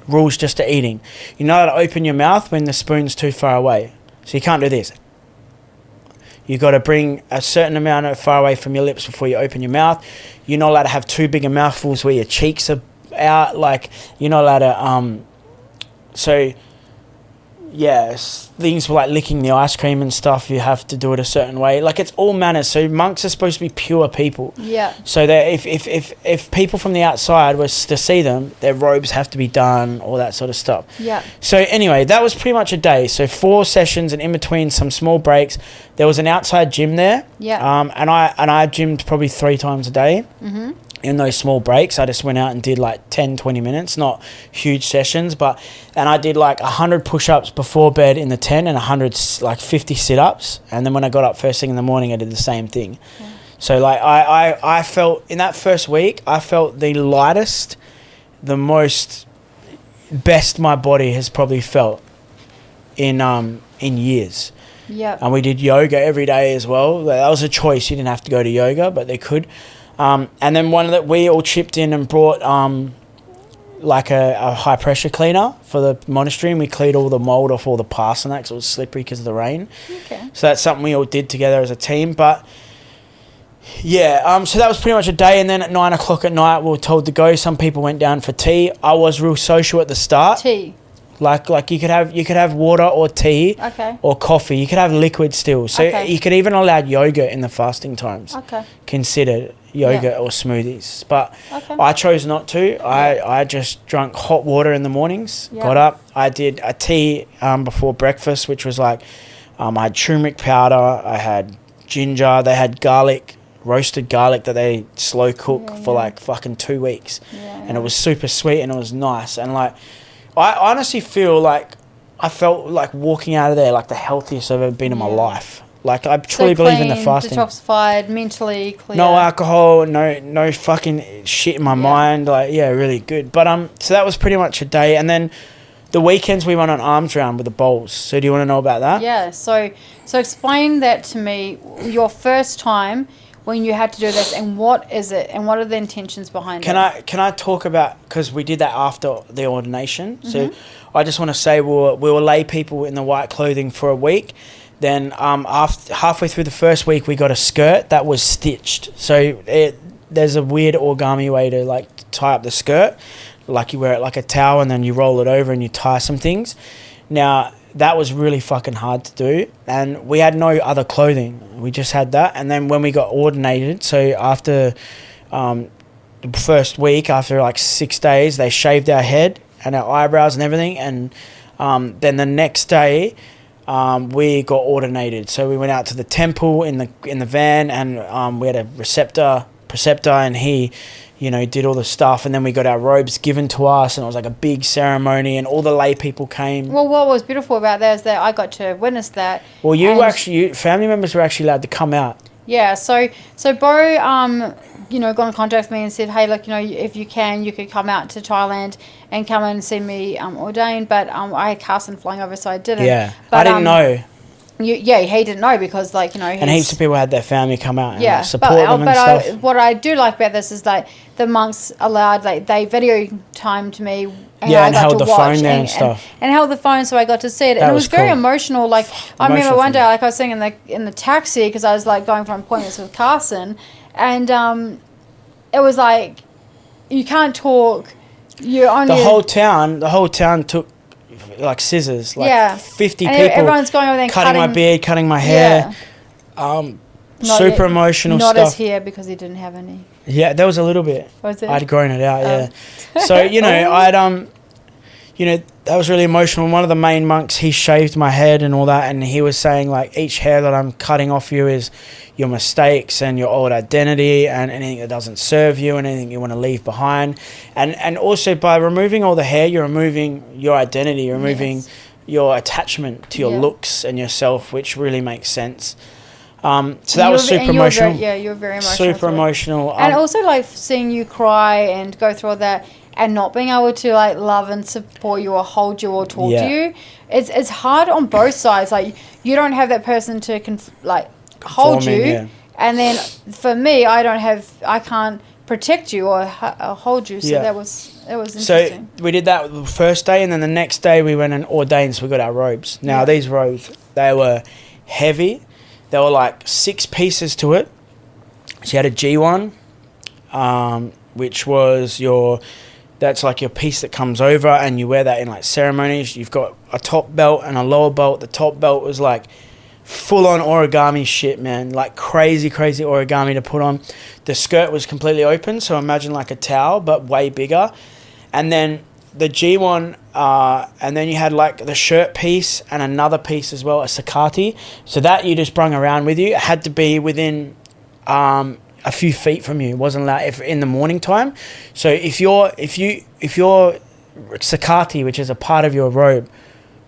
rules just to eating. You're not allowed to open your mouth when the spoon's too far away. So you can't do this. You got to bring a certain amount of far away from your lips before you open your mouth. You're not allowed to have too big a mouthfuls where your cheeks are out. Like, you're not allowed to... things like licking the ice cream and stuff, you have to do it a certain way. Like, it's all manners. So monks are supposed to be pure people. Yeah. So that if people from the outside was to see them, their robes have to be done, all that sort of stuff. Yeah. So anyway, that was pretty much a day. So 4 sessions, and in between some small breaks. There was an outside gym there. Yeah. And I gymmed probably 3 times a day. Mm-hmm. In those small breaks, I just went out and did like 10, 20 minutes, not huge sessions, and I did like 100 push-ups before bed in the tent and 50 sit-ups. And then when I got up first thing in the morning, I did the same thing. Yeah. So like I felt in that first week, I felt the lightest, the most best my body has probably felt in years. Yeah. And we did yoga every day as well. That was a choice. You didn't have to go to yoga, but they could. And then one that we all chipped in and brought like a high pressure cleaner for the monastery, and we cleaned all the mold off all the paths and that because it was slippery because of the rain. Okay. So that's something we all did together as a team. But yeah, so that was pretty much a day, and then at 9 o'clock at night we were told to go. Some people went down for tea. I was real social at the start. Tea. Like you could have water or tea, or coffee. You could have liquid still. So you could even allow yoga in the fasting times. Okay. Considered yoga or smoothies, but I chose not to. I just drank hot water in the mornings. Got up. I did a tea before breakfast, which was like I had turmeric powder. I had ginger. They had garlic. Roasted garlic that they slow cook for like fucking 2 weeks, and it was super sweet and it was nice. And like, I honestly feel like I felt like walking out of there like the healthiest I've ever been in my life. Like, I truly believe in the fasting. Detoxified, mentally clear. No alcohol, no fucking shit in my mind. Like, really good. But so that was pretty much a day, and then the weekends we went on alms round with the bowls. So do you want to know about that? Yeah. So explain that to me. Your first time when you had to do this, and what is it, and what are the intentions behind it? Can I talk about, because we did that after the ordination. Mm-hmm. So I just want to say we were lay people in the white clothing for a week. Then halfway through the first week, we got a skirt that was stitched. So there's a weird origami way to like tie up the skirt. Like, you wear it like a towel and then you roll it over and you tie some things. Now, that was really fucking hard to do, and we had no other clothing. We just had that. And then when we got ordinated, so after the first week, after like 6 days, they shaved our head and our eyebrows and everything. And then the next day, we got ordinated. So we went out to the temple in the van, and we had a preceptor, and he, did all the stuff, and then we got our robes given to us, and it was like a big ceremony, and all the lay people came. Well, what was beautiful about that is that I got to witness that. Well, family members were actually allowed to come out. Yeah, so Beau, got in contact with me and said, hey, look, if you can, you could come out to Thailand and come and see me ordained, but I had Carson flying over, so I didn't. Yeah, but I didn't know. He didn't know because, and heaps of people had their family come out and support them and stuff. What I do like about this is that the monks allowed, they video timed me. And and held the phone there and stuff. And held the phone, so I got to see it. And it was very emotional. Like, I remember one day, I was sitting in the taxi because I was going for appointments with Carson, and it was like, you can't talk. You're on the whole town took like scissors, 50 and people. Everyone's going over there cutting my beard, cutting my hair. Super emotional stuff. Not his hair because he didn't have any. Yeah, there was a little bit. Was it? I'd grown it out. So that was really emotional. One of the main monks, he shaved my head and all that, and he was saying, like, each hair that I'm cutting off you is your mistakes and your old identity and anything that doesn't serve you and anything you want to leave behind. And also by removing all the hair, you're removing your identity, you're removing your attachment to your looks and yourself, which really makes sense. So that was super emotional. You're very emotional. Super emotional. And also, like, seeing you cry and go through all that and not being able to, like, love and support you or hold you or talk to you. It's hard on both sides. Like, you don't have that person to, hold you. Yeah. And then, for me, I can't protect you or hold you. So that was interesting. So we did that the first day, and then the next day we went and ordained, so we got our robes. Now, these robes, they were heavy. There were like 6 pieces to it. So you had a G1, which was that's like your piece that comes over, and you wear that in like ceremonies. You've got a top belt and a lower belt. The top belt was like full on origami shit, man. Like crazy origami to put on. The skirt was completely open, so imagine like a towel, but way bigger. And then the G1, and then you had like the shirt piece and another piece as well, a sakati. So that you just brung around with you. It had to be within a few feet from you. It wasn't allowed if in the morning time. So if your sakati, which is a part of your robe,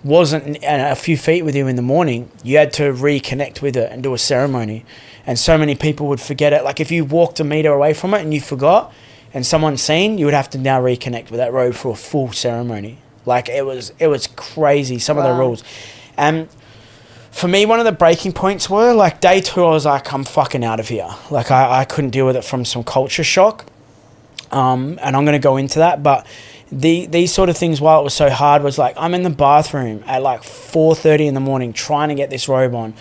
wasn't a few feet with you in the morning, you had to reconnect with it and do a ceremony. And so many people would forget it. Like if you walked a meter away from it and you forgot, and someone's seen, you would have to now reconnect with that robe for a full ceremony. Like it was crazy, some of the rules. And for me, one of the breaking points were like day 2, I was like, I'm fucking out of here. Like I couldn't deal with it from some culture shock. And I'm going to go into that. But these sort of things, while it was so hard, was like, I'm in the bathroom at like 4:30 in the morning trying to get this robe on.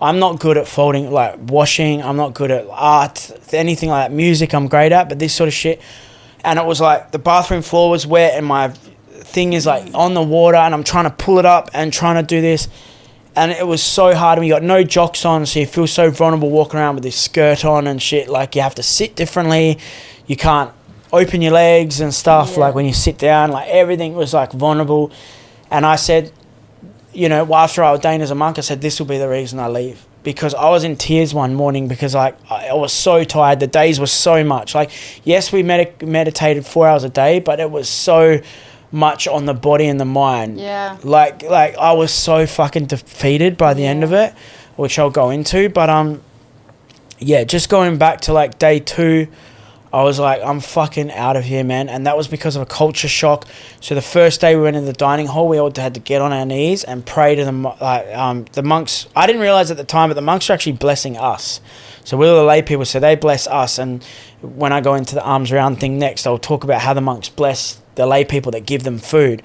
I'm not good at folding, like washing. I'm not good at art, anything like that. Music, I'm great at, but this sort of shit. And it was like the bathroom floor was wet and my thing is like on the water and I'm trying to pull it up and trying to do this. And it was so hard, and we got no jocks on, so you feel so vulnerable walking around with this skirt on and shit. Like you have to sit differently. You can't open your legs and stuff. Like when you sit down, like everything was like vulnerable. And I said, after I ordained as a monk, I said, this will be the reason I leave. Because I was in tears one morning because like I was so tired. The days were so much. Like, yes, we meditated 4 hours a day, but it was so much on the body and the mind. Yeah. Like I was so fucking defeated by the end of it, which I'll go into. But just going back to like day 2, I was like, I'm fucking out of here, man. And that was because of a culture shock. So the first day we went in the dining hall, we all had to get on our knees and pray to the monks. I didn't realize at the time, but the monks are actually blessing us. So we're the lay people, so they bless us. And when I go into the alms round thing next, I'll talk about how the monks bless the lay people that give them food.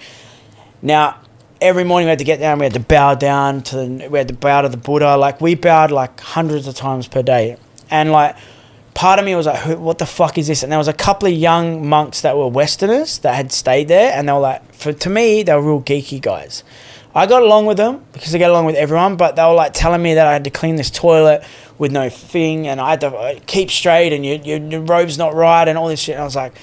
Now, every morning we had to get down, we had to bow down to the Buddha. Like we bowed like hundreds of times per day. And like, part of me was like, what the fuck is this? And there was a couple of young monks that were Westerners that had stayed there, and they were like, to me, they were real geeky guys. I got along with them because I get along with everyone, but they were like telling me that I had to clean this toilet with no thing, and I had to keep straight, and your robe's not right, and all this shit. And I was like,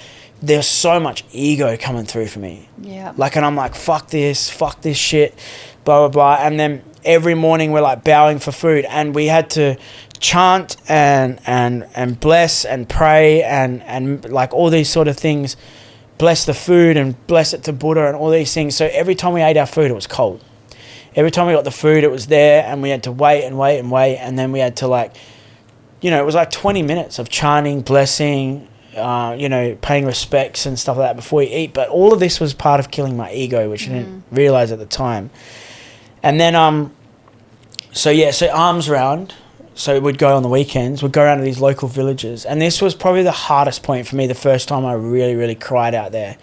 there's so much ego coming through for me. Yeah. Like, and I'm like, fuck this shit, blah, blah, blah. And then every morning we're like bowing for food, and we had to chant and bless and pray and like all these sort of things, bless the food and bless it to Buddha and all these things. So every time we ate our food, it was cold. Every time we got the food, it was there, and we had to wait, and then we had to like, it was like 20 minutes of chanting, blessing, paying respects and stuff like that before you eat. But all of this was part of killing my ego, which I didn't realize at the time. And then so alms round. So we'd go on the weekends, we'd go around to these local villages. And this was probably the hardest point for me, the first time I really, really cried out there.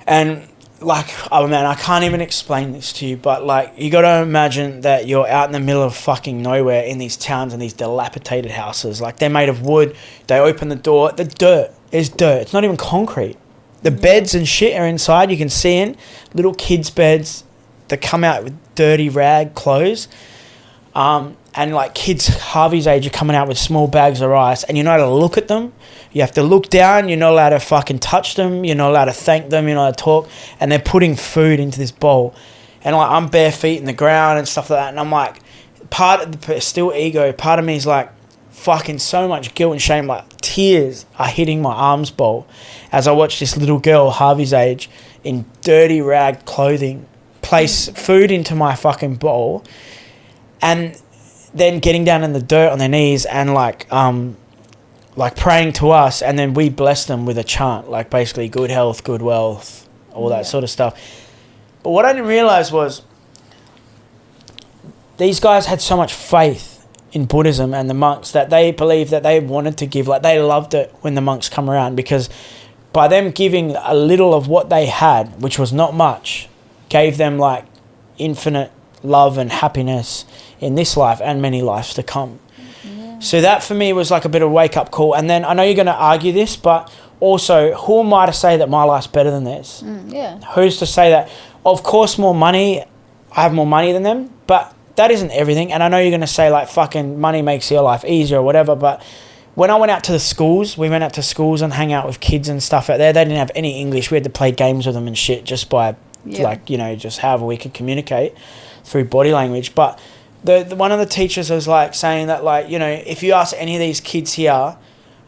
And like, oh man, I can't even explain this to you, but like, you got to imagine that you're out in the middle of fucking nowhere in these towns and these dilapidated houses. Like they're made of wood. They open the door. The dirt is dirt. It's not even concrete. The beds and shit are inside. You can see in little kids' beds that come out with dirty rag clothes. And like kids Harvey's age are coming out with small bags of rice, and you know how to look at them, You have to look down. You're not allowed to fucking touch them. You're not allowed to thank them. You're not allowed to talk. And they're putting food into this bowl. And like, I'm bare feet in the ground and stuff like that. And I'm like, part of the still ego, part of me is like, fucking so much guilt and shame. Like, tears are hitting my alms bowl as I watch this little girl, Harvey's age, in dirty rag clothing, place food into my fucking bowl. And then getting down in the dirt on their knees and like praying to us, and then we bless them with a chant, like basically good health, good wealth, all that sort of stuff. But what I didn't realize was these guys had so much faith in Buddhism and the monks that they believed that they wanted to give, like they loved it when the monks come around, because by them giving a little of what they had, which was not much, gave them like infinite love and happiness in this life and many lives to come. Yeah. So that for me was like a bit of a wake-up call. And then I know you're going to argue this, but also, who am I to say that my life's better than theirs? Who's to say that? Of course, more money, I have more money than them, but that isn't everything. And I know you're going to say like fucking money makes your life easier or whatever, but when I went out to the schools, we went out to schools and hang out with kids and stuff out there. They didn't have any English. We had to play games with them and shit just by like, you know, just however we could communicate through body language. But the one of the teachers was like saying that, like, you know, if you ask any of these kids here,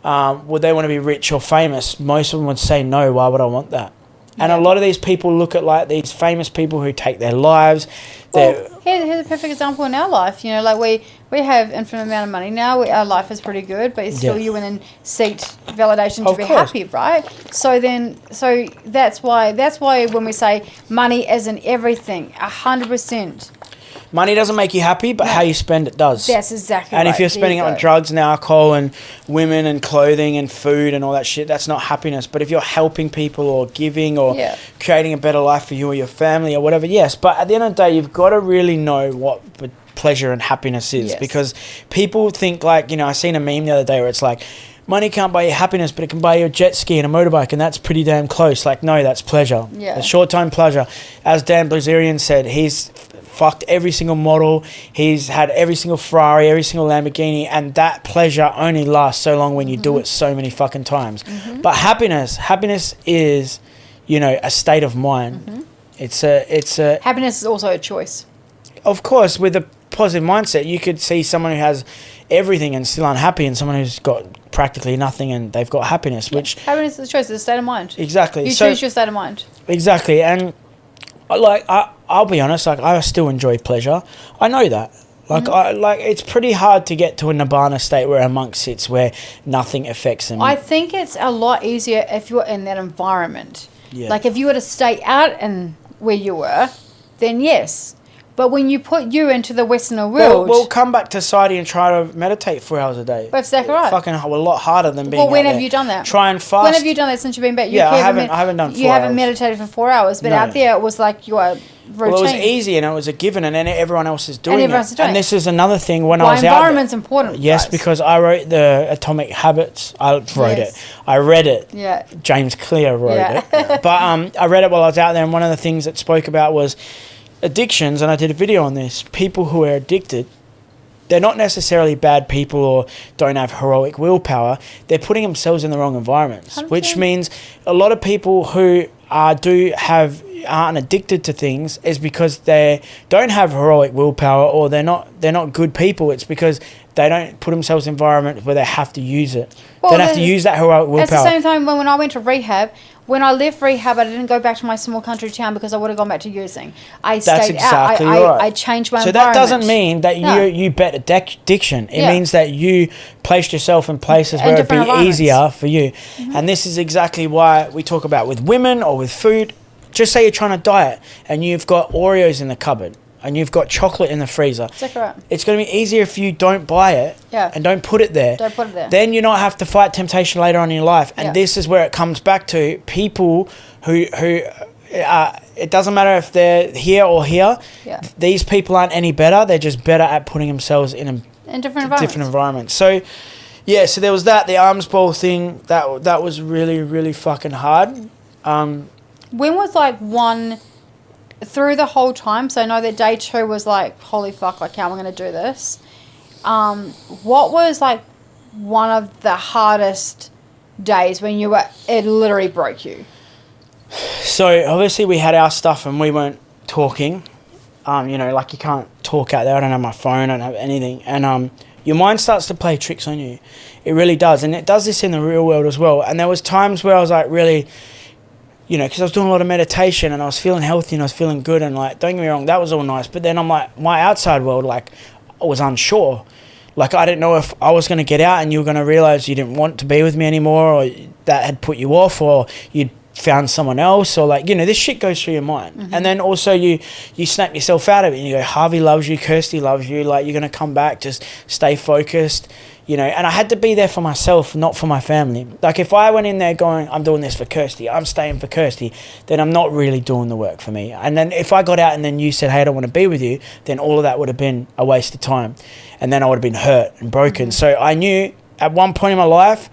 would they want to be rich or famous? Most of them would say no. Why would I want that? And a lot of these people look at like these famous people who take their lives. Well, here's a perfect example in our life. You know, like we have infinite amount of money now. Our life is pretty good, but still you went and seek validation to be happy, right? So that's why when we say money isn't everything, 100%. Money doesn't make you happy, but how you spend it does. That's exactly and right. If you're spending it on drugs and alcohol and women and clothing and food and all that shit, that's not happiness. But if you're helping people or giving or creating a better life for you or your family or whatever, yes. But at the end of the day, you've got to really know what pleasure and happiness is. Because people think like, you know, I seen a meme the other day where it's like, money can't buy you happiness, but it can buy you a jet ski and a motorbike, and that's pretty damn close. Like, no, that's pleasure. A short-time pleasure. As Dan Blazerian said, he's fucked every single model. He's had every single Ferrari, every single Lamborghini, and that pleasure only lasts so long when you do it so many fucking times. But happiness is, you know, a state of mind. It's a happiness is also a choice. Of course, with a positive mindset, you could see someone who has everything and still unhappy, and someone who's got practically nothing and they've got happiness. Which happiness is a choice. It's a state of mind. Exactly. You choose your state of mind. Exactly. And like I'll be honest, like I still enjoy pleasure. I know that. Like it's pretty hard to get to a nibbana state where a monk sits where nothing affects them. I think it's a lot easier if you're in that environment. Like if you were to stay out in where you were, then yes. But when you put you into the Western world... Well, come back to society and try to meditate 4 hours a day. But exactly right. Fucking a lot harder than being when have you done that? Try and fast. When have you done that since you've been back? I haven't done 4 hours. You haven't meditated for 4 hours, but out there it was like your routine. Well, it was easy and it was a given, and then everyone else is doing it. And this is another thing when I was out there. Environment's important. Yes, guys. Because I wrote the Atomic Habits. I read it. Yeah. James Clear wrote it. But I read it while I was out there, and one of the things it spoke about was addictions, and I did a video on this. People who are addicted, they're not necessarily bad people or don't have heroic willpower. They're putting themselves in the wrong environments, which means a lot of people who aren't addicted to things is because they don't have heroic willpower, or they're not good people. It's because they don't put themselves in environments where they have to use it. They don't have to use that heroic willpower. At the same time, when I went to rehab, when I left rehab, I didn't go back to my small country town because I would have gone back to using. I stayed out. I changed my environment. So that doesn't mean that you bet addiction. It means that you placed yourself in places where it'd be easier for you. And this is exactly why we talk about with women or with food. Just say you're trying to diet and you've got Oreos in the cupboard and you've got chocolate in the freezer. Exactly right. It's going to be easier if you don't buy it and don't put it there. Don't put it there. Then you not have to fight temptation later on in your life. And this is where it comes back to people who it doesn't matter if they're here or here. These people aren't any better. They're just better at putting themselves in different environments. So, so there was that. The alms bowl thing, that was really, really fucking hard. When was like one... through the whole time, so I know that day 2 was like, holy fuck, like how am I going to do this? What was like one of the hardest days when it literally broke you? So obviously we had our stuff and we weren't talking. You know, like you can't talk out there. I don't have my phone. I don't have anything. And your mind starts to play tricks on you. It really does. And it does this in the real world as well. And there was times where I was like really, you know, because I was doing a lot of meditation and I was feeling healthy and I was feeling good. And like, don't get me wrong, that was all nice. But then I'm like, my outside world, like, I was unsure. Like, I didn't know if I was going to get out and you were going to realize you didn't want to be with me anymore, or that had put you off, or you'd found someone else, or like, you know, this shit goes through your mind. Mm-hmm. And then also you snap yourself out of it and you go, Harvey loves you, Kirsty loves you, like, you're going to come back, just stay focused, you know. And I had to be there for myself, not for my family. Like, if I went in there going, I'm doing this for Kirsty, I'm staying for Kirsty, then I'm not really doing the work for me. And then if I got out and then you said, hey, I don't want to be with you, then all of that would have been a waste of time. And then I would have been hurt and broken. Mm-hmm. So I knew at one point in my life,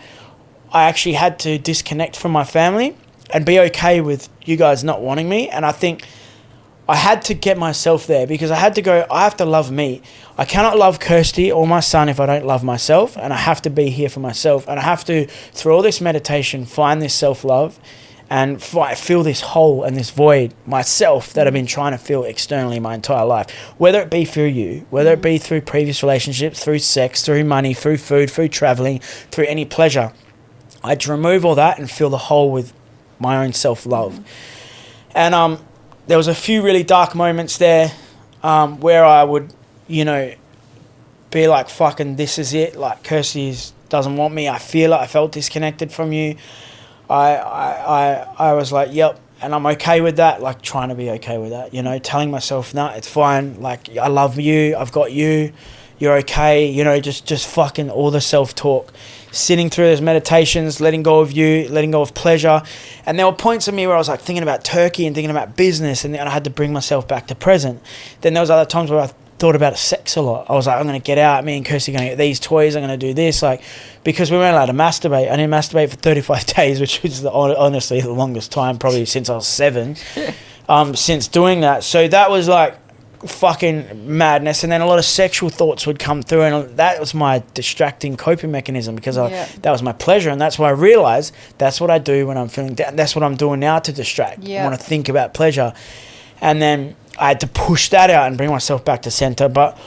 I actually had to disconnect from my family and be okay with you guys not wanting me. And I think I had to get myself there, because I had to go, I have to love me. I cannot love Kirsty or my son if I don't love myself, and I have to be here for myself. And I have to, through all this meditation, find this self-love and fill this hole and this void myself that I've been trying to fill externally my entire life. Whether it be through you, whether it be through previous relationships, through sex, through money, through food, through traveling, through any pleasure. I had to remove all that and fill the hole with my own self-love. And there was a few really dark moments there where I would, you know, be like, fucking, this is it. Like, Kirsty doesn't want me. I feel it. I felt disconnected from you. I was like, yep. And I'm okay with that, like trying to be okay with that, you know, telling myself, no, it's fine. Like, I love you. I've got you. You're okay. You know, just fucking all the self-talk. Sitting through those meditations, letting go of you, letting go of pleasure. And there were points of me where I was like thinking about Turkey and thinking about business, and I had to bring myself back to present. Then there was other times where I thought about sex a lot. I was like, I'm going to get out. Me and Kirsty are going to get these toys. I'm going to do this. Like, because we weren't allowed to masturbate. I didn't masturbate for 35 days, which was honestly the longest time probably since I was 7, since doing that. So that was like fucking madness. And then a lot of sexual thoughts would come through, and that was my distracting coping mechanism, because that was my pleasure. And that's why I realized that's what I do when I'm feeling down. That's what I'm doing now to distract. I want to think about pleasure. And then I had to push that out and bring myself back to center. But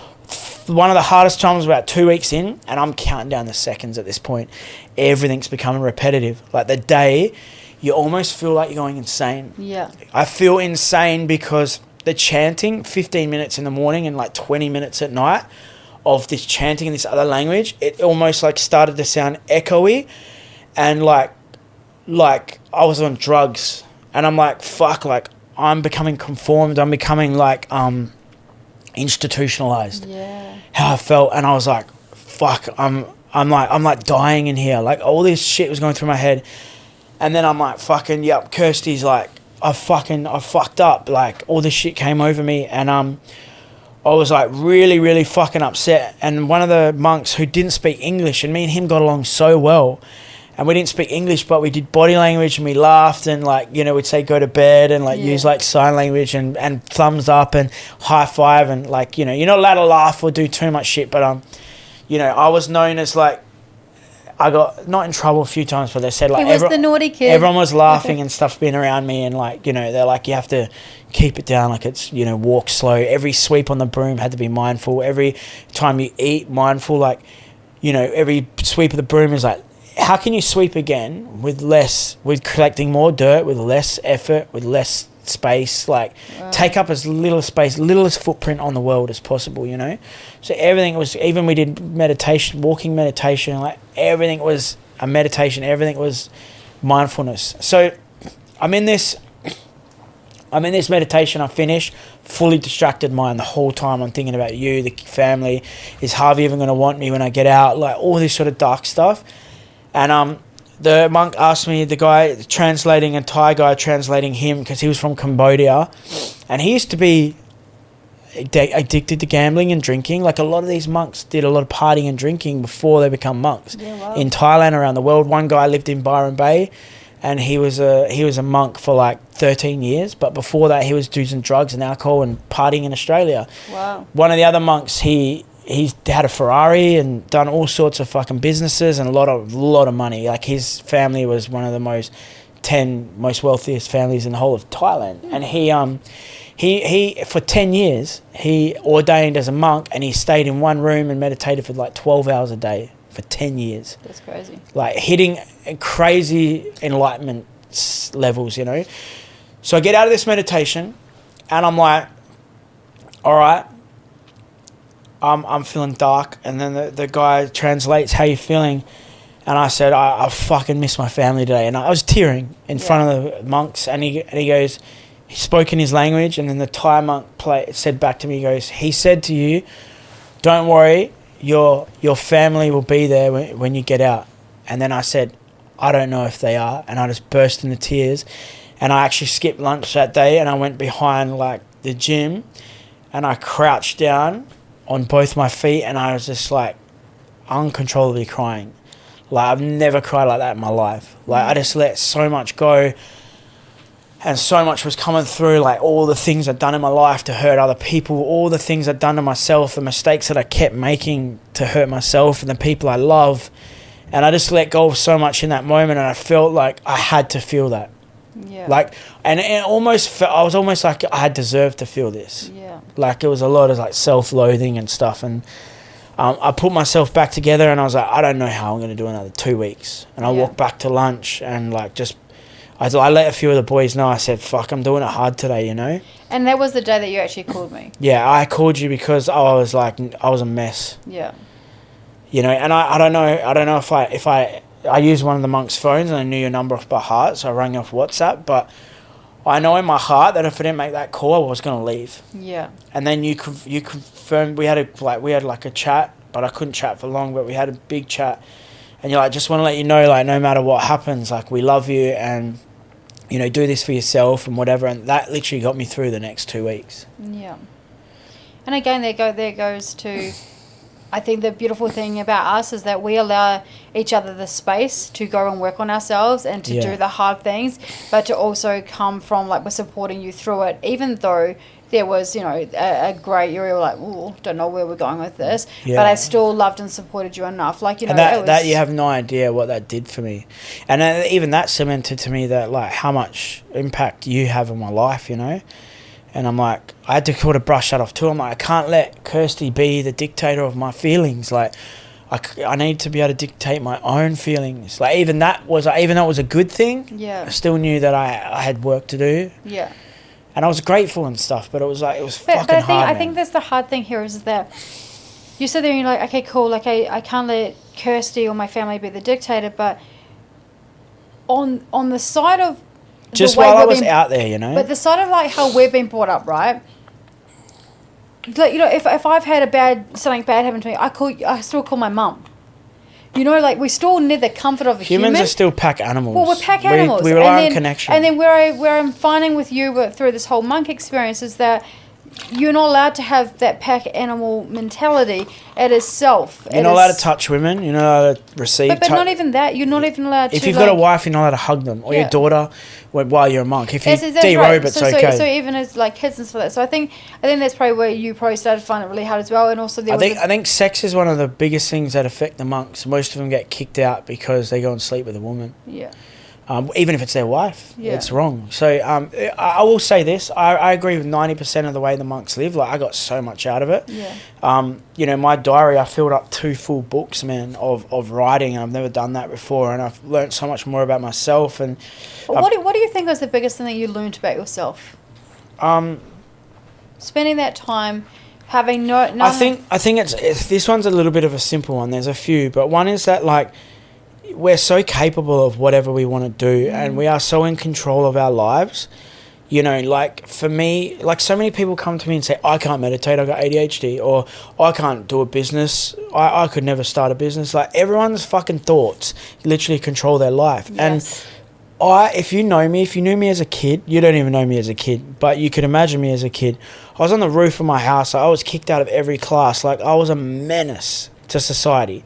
one of the hardest times was about 2 weeks in, and I'm counting down the seconds at this point. Everything's becoming repetitive. Like, the day, you almost feel like you're going insane. I feel insane because the chanting, 15 minutes in the morning and like 20 minutes at night of this chanting in this other language, it almost like started to sound echoey, and like I was on drugs. And I'm like, fuck, like I'm becoming conformed. I'm becoming like institutionalized. How I felt. And I was like, fuck, I'm like dying in here. Like, all this shit was going through my head. And then I'm like, fucking, yep, Kirsty's like, I fucked up. Like, all this shit came over me, and I was like really, really fucking upset. And one of the monks who didn't speak English, and me and him got along so well, and we didn't speak English, but we did body language, and we laughed, and like, you know, we'd say go to bed, and like use like sign language, and thumbs up and high five, and like, you know, you're not allowed to laugh or do too much shit, but you know, I was known as like, I got not in trouble a few times, but they said like, he was the naughty kid. Everyone was laughing and stuff being around me, and like, you know, they're like, you have to keep it down, like it's, you know, walk slow. Every sweep on the broom had to be mindful. Every time you eat, mindful. Like, you know, every sweep of the broom is like, how can you sweep again with collecting more dirt, with less effort, with less space, like take up as little space, littlest footprint on the world as possible, you know? So everything was, even we did meditation, walking meditation, like everything was a meditation, everything was mindfulness. So I'm in this meditation, I finish, fully distracted mind the whole time. I'm thinking about you, the family, is Harvey even going to want me when I get out, like all this sort of dark stuff. And the monk asked me, the guy translating, a Thai guy translating him, because he was from Cambodia, and he used to be addicted to gambling and drinking. Like a lot of these monks did a lot of partying and drinking before they become monks. In Thailand, around the world. One guy lived in Byron Bay, and he was a monk for like 13 years, but before that he was using drugs and alcohol and partying in Australia. Wow. One of the other monks, he he's had a Ferrari and done all sorts of fucking businesses and a lot of money. Like his family was one of the 10 most wealthiest families in the whole of Thailand. And he for 10 years he ordained as a monk, and he stayed in one room and meditated for like 12 hours a day for 10 years. That's crazy. Like hitting crazy enlightenment levels, you know. So I get out of this meditation and I'm like, all right, I'm feeling dark. And then the guy translates, how you feeling? And I said, I fucking miss my family today. And I was tearing in front of the monks. And he goes, he spoke in his language. And then the Thai monk said back to me, he goes, he said to you, don't worry, your family will be there when you get out. And then I said, I don't know if they are. And I just burst into tears. And I actually skipped lunch that day, and I went behind like the gym, and I crouched down on both my feet, and I was just like uncontrollably crying. Like I've never cried like that in my life. Like I just let so much go, and so much was coming through, like all the things I'd done in my life to hurt other people, all the things I'd done to myself, the mistakes that I kept making to hurt myself and the people I love. And I just let go of so much in that moment, and I felt like I had to feel that. Yeah. Like, and it almost felt, I was almost like I had deserved to feel this. Yeah. Like it was a lot of like self-loathing and stuff. And I put myself back together, and I was like, I don't know how I'm going to do another 2 weeks. And I walked back to lunch, and like I let a few of the boys know. I said, fuck, I'm doing it hard today, you know? And that was the day that you actually called me. Yeah, I called you because I was like, I was a mess. Yeah. You know, and I don't know if I used one of the monks' phones and I knew your number off by heart, so I rang you off WhatsApp. But I know in my heart that if I didn't make that call, I was going to leave. Yeah. And then you confirmed we had a chat, but I couldn't chat for long. But we had a big chat, and you're like, just want to let you know, like, no matter what happens, like, we love you, and you know, do this for yourself and whatever. And that literally got me through the next 2 weeks. Yeah. And again, there goes to. I think the beautiful thing about us is that we allow each other the space to go and work on ourselves and to do the hard things, but to also come from, like, we're supporting you through it, even though there was, you know, a grey area, like, ooh, don't know where we're going with this, but I still loved and supported you enough. Like, you know, and that you have no idea what that did for me. And even that cemented to me that, like, how much impact you have on my life, you know? And I'm like, I had to sort of brush that off too. I'm like, I can't let Kirsty be the dictator of my feelings. Like, I need to be able to dictate my own feelings. Like, even though it was a good thing, I still knew that I had work to do. Yeah. And I was grateful and stuff, but it was fucking hard. I think that's the hard thing here is that you sit there and you're like, okay, cool, like I can't let Kirsty or my family be the dictator, but on the side of just while I was out there, you know. But the side of, like, how we've been brought up, right? Like, you know, if I've had something bad happen to me, I still call my mum. You know, like, we still need the comfort of a human. Humans are still pack animals. Well, we're pack animals. We rely on connection. And then where I'm finding with you through this whole monk experience is that you're not allowed to have that pack animal mentality. It is self. You're not allowed to touch women. You're not allowed to receive. But not even that. You're not even allowed to. If you've got a wife, you're not allowed to hug them, or your daughter while you're a monk. If you derobe, right. it's okay. So even as, like, kids and stuff like that. So I think that's probably where you probably started to find it really hard as well. And also I think sex is one of the biggest things that affect the monks. Most of them get kicked out because they go and sleep with a woman. Yeah. Even if it's their wife, it's wrong. So I will say this: I agree with 90% of the way the monks live. Like, I got so much out of it. Yeah. You know, my diary, I filled up 2 full books, man, of writing, and I've never done that before. And I've learned so much more about myself. And what do you think was the biggest thing that you learned about yourself? Spending that time. Having no. I think it's this one's a little bit of a simple one. There's a few, but one is that, like, we're so capable of whatever we want to do, and we are so in control of our lives. You know, like, for me, like, so many people come to me and say, I can't meditate, I've got ADHD, or I can't do a business, I could never start a business. Like, everyone's fucking thoughts literally control their life. Yes. And if you knew me as a kid, you don't even know me as a kid, but you could imagine me as a kid. I was on the roof of my house. I was kicked out of every class. Like, I was a menace to society.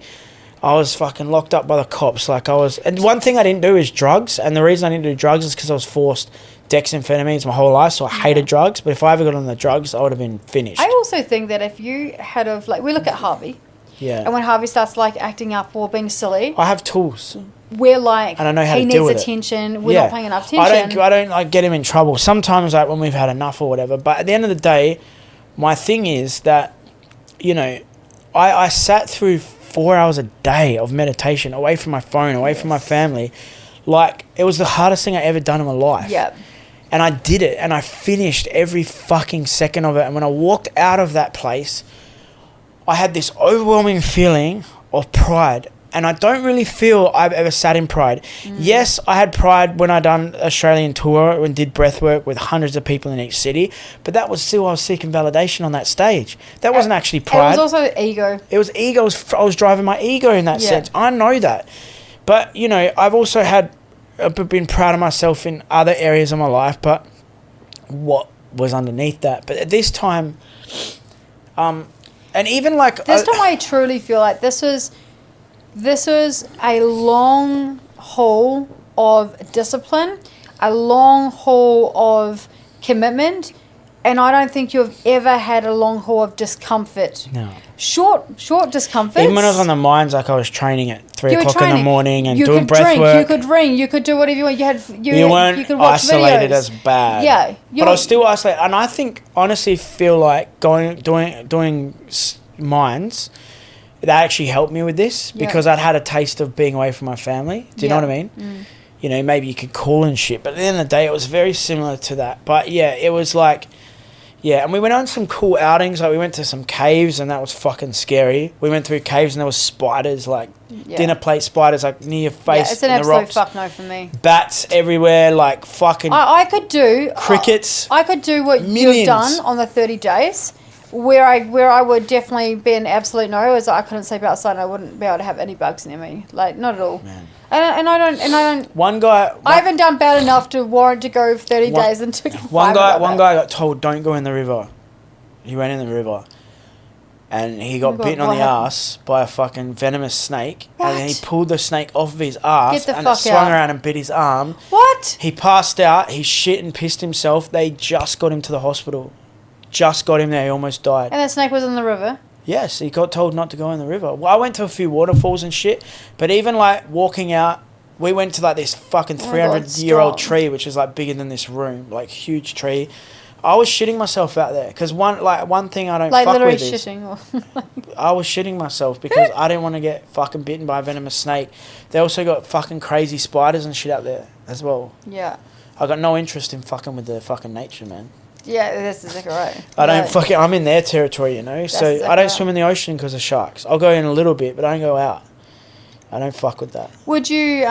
I was fucking locked up by the cops. And one thing I didn't do is drugs. And the reason I didn't do drugs is because I was forced dexamphetamines my whole life. So I hated drugs. But if I ever got on the drugs, I would have been finished. I also think that if you had we look at Harvey. Yeah. And when Harvey starts acting up or being silly, I have tools. We're and I know how to deal with attention. it. We're not paying enough attention. I don't get him in trouble. Sometimes when we've had enough or whatever. But at the end of the day, my thing is that, I sat through 4 hours a day of meditation, away from my phone, away from my family. It was the hardest thing I ever done in my life. Yeah. And I did it, and I finished every fucking second of it. And when I walked out of that place, I had this overwhelming feeling of pride. And I don't really feel I've ever sat in pride. Yes, I had pride when I done Australian tour and did breath work with hundreds of people in each city. But that was still, I was seeking validation on that stage. That wasn't actually pride. It was also ego. It was ego. I was driving my ego in that sense. I know that. But, I've also been proud of myself in other areas of my life. But what was underneath that? But at this time, and even this time I truly feel like this was a long haul of discipline, a long haul of commitment, and I don't think you've ever had a long haul of discomfort. No. Short discomfort. Even when I was on the mines, I was training at 3 o'clock in the morning and doing breath drink, work. You could ring, you could do whatever you want. You weren't could watch isolated videos. as bad. Yeah. But I was still isolated. And I honestly feel like doing mines, that actually helped me with this because I'd had a taste of being away from my family. Do you know what I mean? Maybe you could call and shit. But at the end of the day, it was very similar to that. But yeah, it was and we went on some cool outings. We went to some caves and that was fucking scary. We went through caves and there was spiders, dinner plate spiders, near your face. Yeah, it's an absolute fuck no for me. Bats everywhere, fucking I could do crickets. I could do what millions. you've done on the 30 days. Where I would definitely be an absolute no is I couldn't sleep outside and I wouldn't be able to have any bugs near me. Not at all. Man. And I don't. I haven't done bad enough to warrant to go 30 days and took one guy got told don't go in the river. He went in the river, and he got bitten on the ass by a fucking venomous snake. What? And then he pulled the snake off of his ass and it swung around and bit his arm. What? He passed out. He shit and pissed himself. They just got him to the hospital. Just got him there. He almost died. And that snake was in the river? Yes, he got told not to go in the river. Well, I went to a few waterfalls and shit, but even walking out, we went to this fucking 300-year-old tree, which is bigger than this room, huge tree. I was shitting myself out there because one thing I don't fuck with is I was shitting myself because I didn't want to get fucking bitten by a venomous snake. They also got fucking crazy spiders and shit out there as well. Yeah. I got no interest in fucking with the fucking nature, man. Yeah, that's exactly right. I'm in their territory, So I don't swim in the ocean because of sharks. I'll go in a little bit, but I don't go out. I don't fuck with that. Would you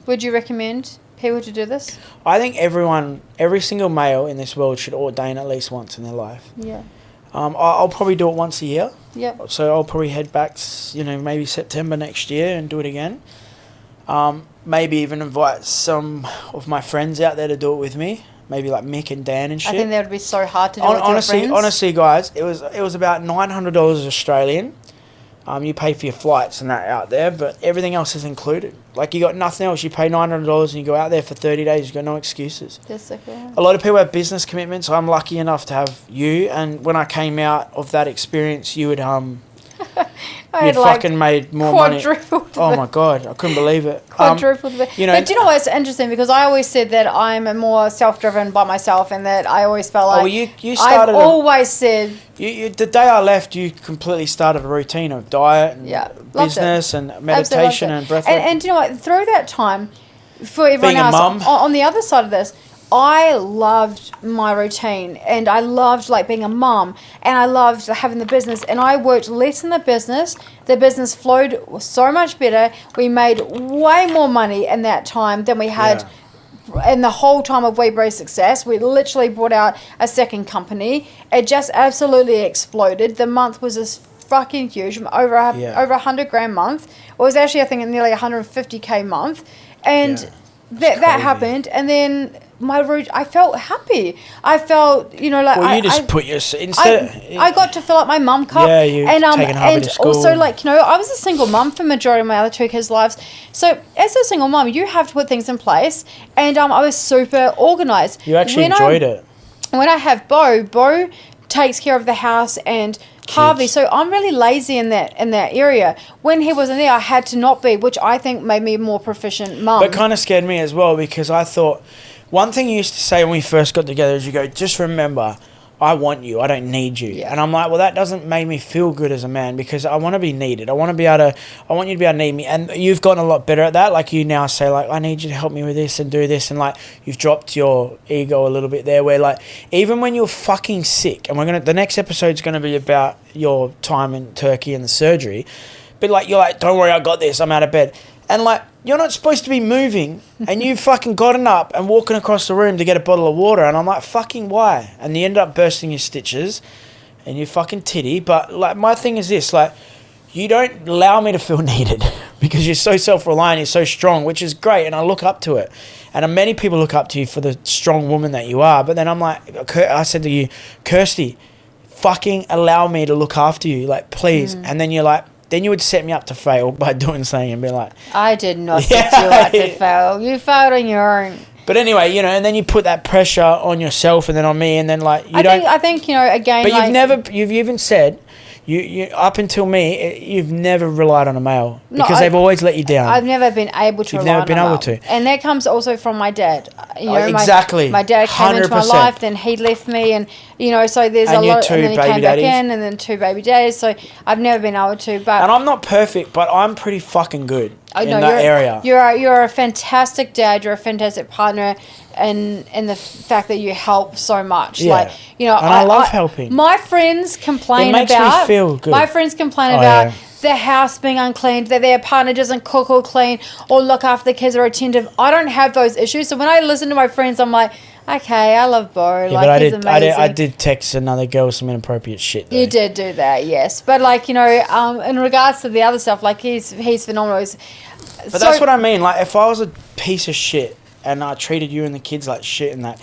recommend people to do this? I think every single male in this world should ordain at least once in their life. Yeah. I'll probably do it once a year. Yeah. So I'll probably head back, maybe September next year and do it again. Maybe even invite some of my friends out there to do it with me. Maybe Mick and Dan and shit. I think that would be so hard to do with your friends. Honestly, guys, it was about $900 Australian. You pay for your flights and that out there, but everything else is included. You got nothing else. You pay $900 and you go out there for 30 days. You got no excuses. That's okay. A lot of people have business commitments. I'm lucky enough to have you. And when I came out of that experience, you would you'd fucking made more money. Oh my God, I couldn't believe it. Quadrupled. But do you know what's interesting? Because I always said that I'm more self-driven by myself, and that I always felt like you started. I've always said. You the day I left, you completely started a routine of diet and business and meditation and breath work. And do you know what? Through that time, for everyone Being a else, mum. on the other side of this, I loved my routine, and I loved being a mum, and I loved having the business, and I worked less in the business. The business flowed so much better. We made way more money in that time than we had in the whole time of We Brave Success. We literally brought out a second company. It just absolutely exploded. The month was just fucking huge, over $100,000 month. It was actually, I think, nearly $150K month, and that happened, and then I felt happy. I felt, like Well, you just put your I got to fill up my mum cup. Yeah, you've taken hubby to school. Also, I was a single mum for majority of my other two kids' lives. So as a single mum, you have to put things in place, and I was super organised. You actually enjoyed it. When I have Beau takes care of the house and Harvey, so I'm really lazy in that area. When he wasn't there, I had to not be, which I think made me a more proficient mum. But kind of scared me as well, because I thought, one thing you used to say when we first got together is you go, just remember, I want you, I don't need you. Yeah. And I'm like, well, that doesn't make me feel good as a man, because I want to be needed. I want you to be able to need me. And you've gotten a lot better at that. Like, you now say, like, I need you to help me with this and do this. And, like, you've dropped your ego a little bit there, where, like, even when you're fucking sick, and the next episode's going to be about your time in Turkey and the surgery, but, like, you're like, don't worry, I got this, I'm out of bed. And, like, you're not supposed to be moving, and you've fucking gotten up and walking across the room to get a bottle of water, and I'm like, fucking why? And you end up bursting your stitches, and you fucking titty. But, like, my thing is this, like, you don't allow me to feel needed, because you're so self-reliant, you're so strong, which is great, and I look up to it. And many people look up to you for the strong woman that you are, but then I'm like, I said to you, Kirsty, fucking allow me to look after you, like, please. And then you're like, then you would set me up to fail by doing something and be like... I did not set you up to fail. You failed on your own. But anyway, and then you put that pressure on yourself and then on me, and then, like, I think, again... But you've even said... You up until me, you've never relied on a male, because they've always let you down. I've never been able to rely on a male. You've never been able to. And that comes also from my dad. Exactly. My dad came into my life, then he left me, and, so there's a lot... And then he came back in, and then 2 baby daddies, so I've never been able to, but... And I'm not perfect, but I'm pretty fucking good in that area. You're a fantastic dad, you're a fantastic partner, and the fact that you help so much. Yeah. Like, and I love helping. My friends complain about... It makes me feel good. My friends complain about the house being unclean, that their partner doesn't cook or clean or look after the kids or attentive. I don't have those issues. So when I listen to my friends, I'm like, okay, I love Beau. Yeah, like, he's amazing. I did text another girl some inappropriate shit, though. You did do that, yes. But, like, in regards to the other stuff, like, he's phenomenal. But that's what I mean. Like, if I was a piece of shit and I treated you and the kids like shit and that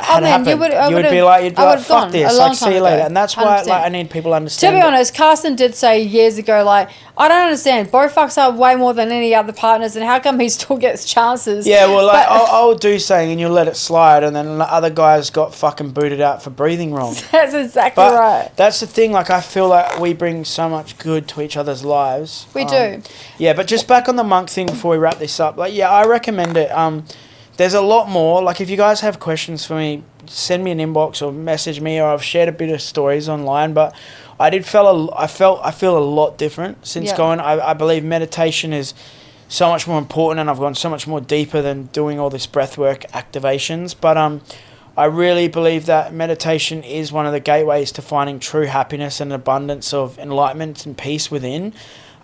had happened, you'd be like, fuck this, like, see you later. And that's why, like, I need people to understand. To be honest, Carson did say years ago, like, I don't understand, Beau fucks up way more than any other partners, and how come he still gets chances? Yeah, well, like, I'll do something and you'll let it slide, and then the other guys got fucking booted out for breathing wrong. That's exactly right. That's the thing, like, I feel like we bring so much good to each other's lives. We do. Yeah, but just back on the monk thing before we wrap this up, like, yeah, I recommend it. There's a lot more. Like, if you guys have questions for me, send me an inbox or message me, or I've shared a bit of stories online. But I feel a lot different since going. I believe meditation is so much more important, and I've gone so much more deeper than doing all this breathwork activations. But I really believe that meditation is one of the gateways to finding true happiness and abundance of enlightenment and peace within.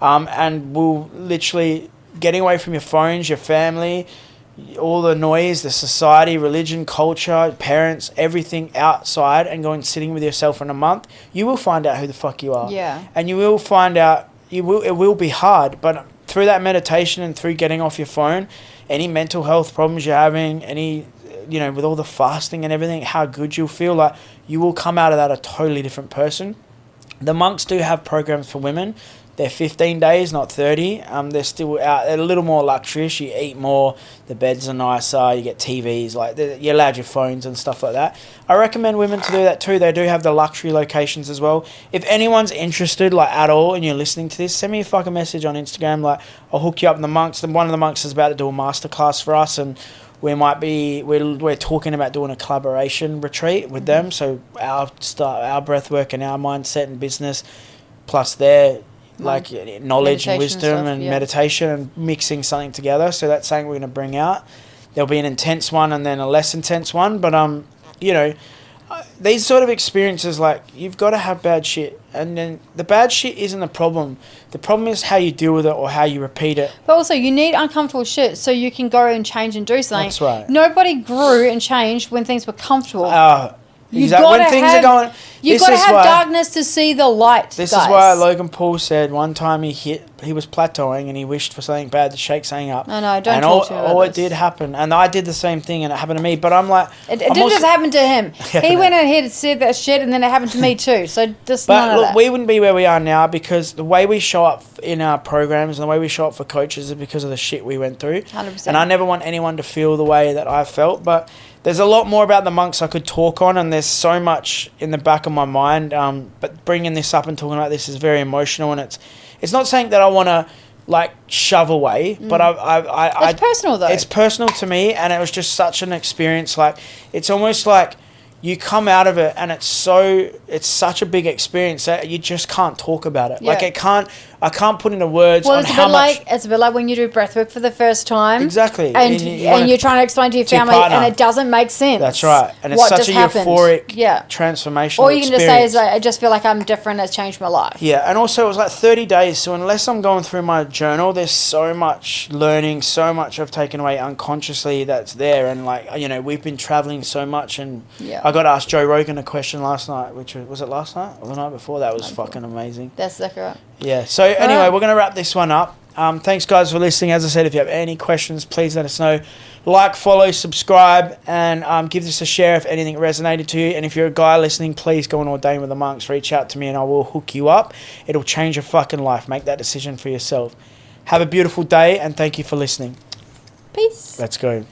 And will literally getting away from your phones, your family, all the noise, the society, religion, culture, parents, everything outside, and going sitting with yourself in a month, you will find out who the fuck you are. Yeah. And you will find out, it will be hard, but through that meditation and through getting off your phone, any mental health problems you're having, with all the fasting and everything, how good you'll feel, like, you will come out of that a totally different person. The monks do have programs for women. They're 15 days, not 30. They're still out. They're a little more luxurious. You eat more. The beds are nicer. You get TVs. Like, you're allowed your phones and stuff like that. I recommend women to do that too. They do have the luxury locations as well. If anyone's interested, like, at all, and you're listening to this, send me a fucking message on Instagram. Like, I'll hook you up. The monks. One of the monks is about to do a masterclass for us, and we're talking about doing a collaboration retreat with them. So our breathwork and our mindset and business, plus their like knowledge and wisdom and meditation, and mixing something together. So that's something we're going to bring out. There'll be an intense one and then a less intense one. But these sort of experiences, like, you've got to have bad shit, and then the bad shit isn't the problem. The problem is how you deal with it or how you repeat it. But also, you need uncomfortable shit so you can go and change and do something. That's right. Nobody grew and changed when things were comfortable. Exactly. When things are going, You've got to have darkness to see the light. This is why Logan Paul said one time he was plateauing and he wished for something bad to shake something up. I know, don't and talk to me about it did happen. And I did the same thing and it happened to me. But I'm like... It didn't just happen to him. He went ahead and said that shit and then it happened to me too. So just none of that. But we wouldn't be where we are now because the way we show up in our programs and the way we show up for coaches is because of the shit we went through. 100%. And I never want anyone to feel the way that I felt. But there's a lot more about the monks I could talk on, and there's so much in the back of my mind. But bringing this up and talking about this is very emotional, and it's not saying that I want to like shove away, but it's personal though. It's personal to me, and it was just such an experience. Like it's almost like you come out of it, and it's such a big experience that you just can't talk about it. Yeah. Like I can't put into words on how much... It's a bit like when you do breathwork for the first time. Exactly. And you're trying to explain to your family and it doesn't make sense. That's right. And it's such a euphoric transformational All you can just say is, I just feel like I'm different. It's changed my life. Yeah. And also it was like 30 days. So unless I'm going through my journal, there's so much learning, so much I've taken away unconsciously that's there. And like, you know, we've been traveling so much. And I got asked Joe Rogan a question last night, which was it last night or the night before? That was fucking amazing. That's right. Yeah. So anyway, we're going to wrap this one up. Thanks, guys, for listening. As I said, if you have any questions, please let us know. Like, follow, subscribe, and give this a share if anything resonated to you. And if you're a guy listening, please go and ordain with the monks. Reach out to me and I will hook you up. It'll change your fucking life. Make that decision for yourself. Have a beautiful day and thank you for listening. Peace. Let's go.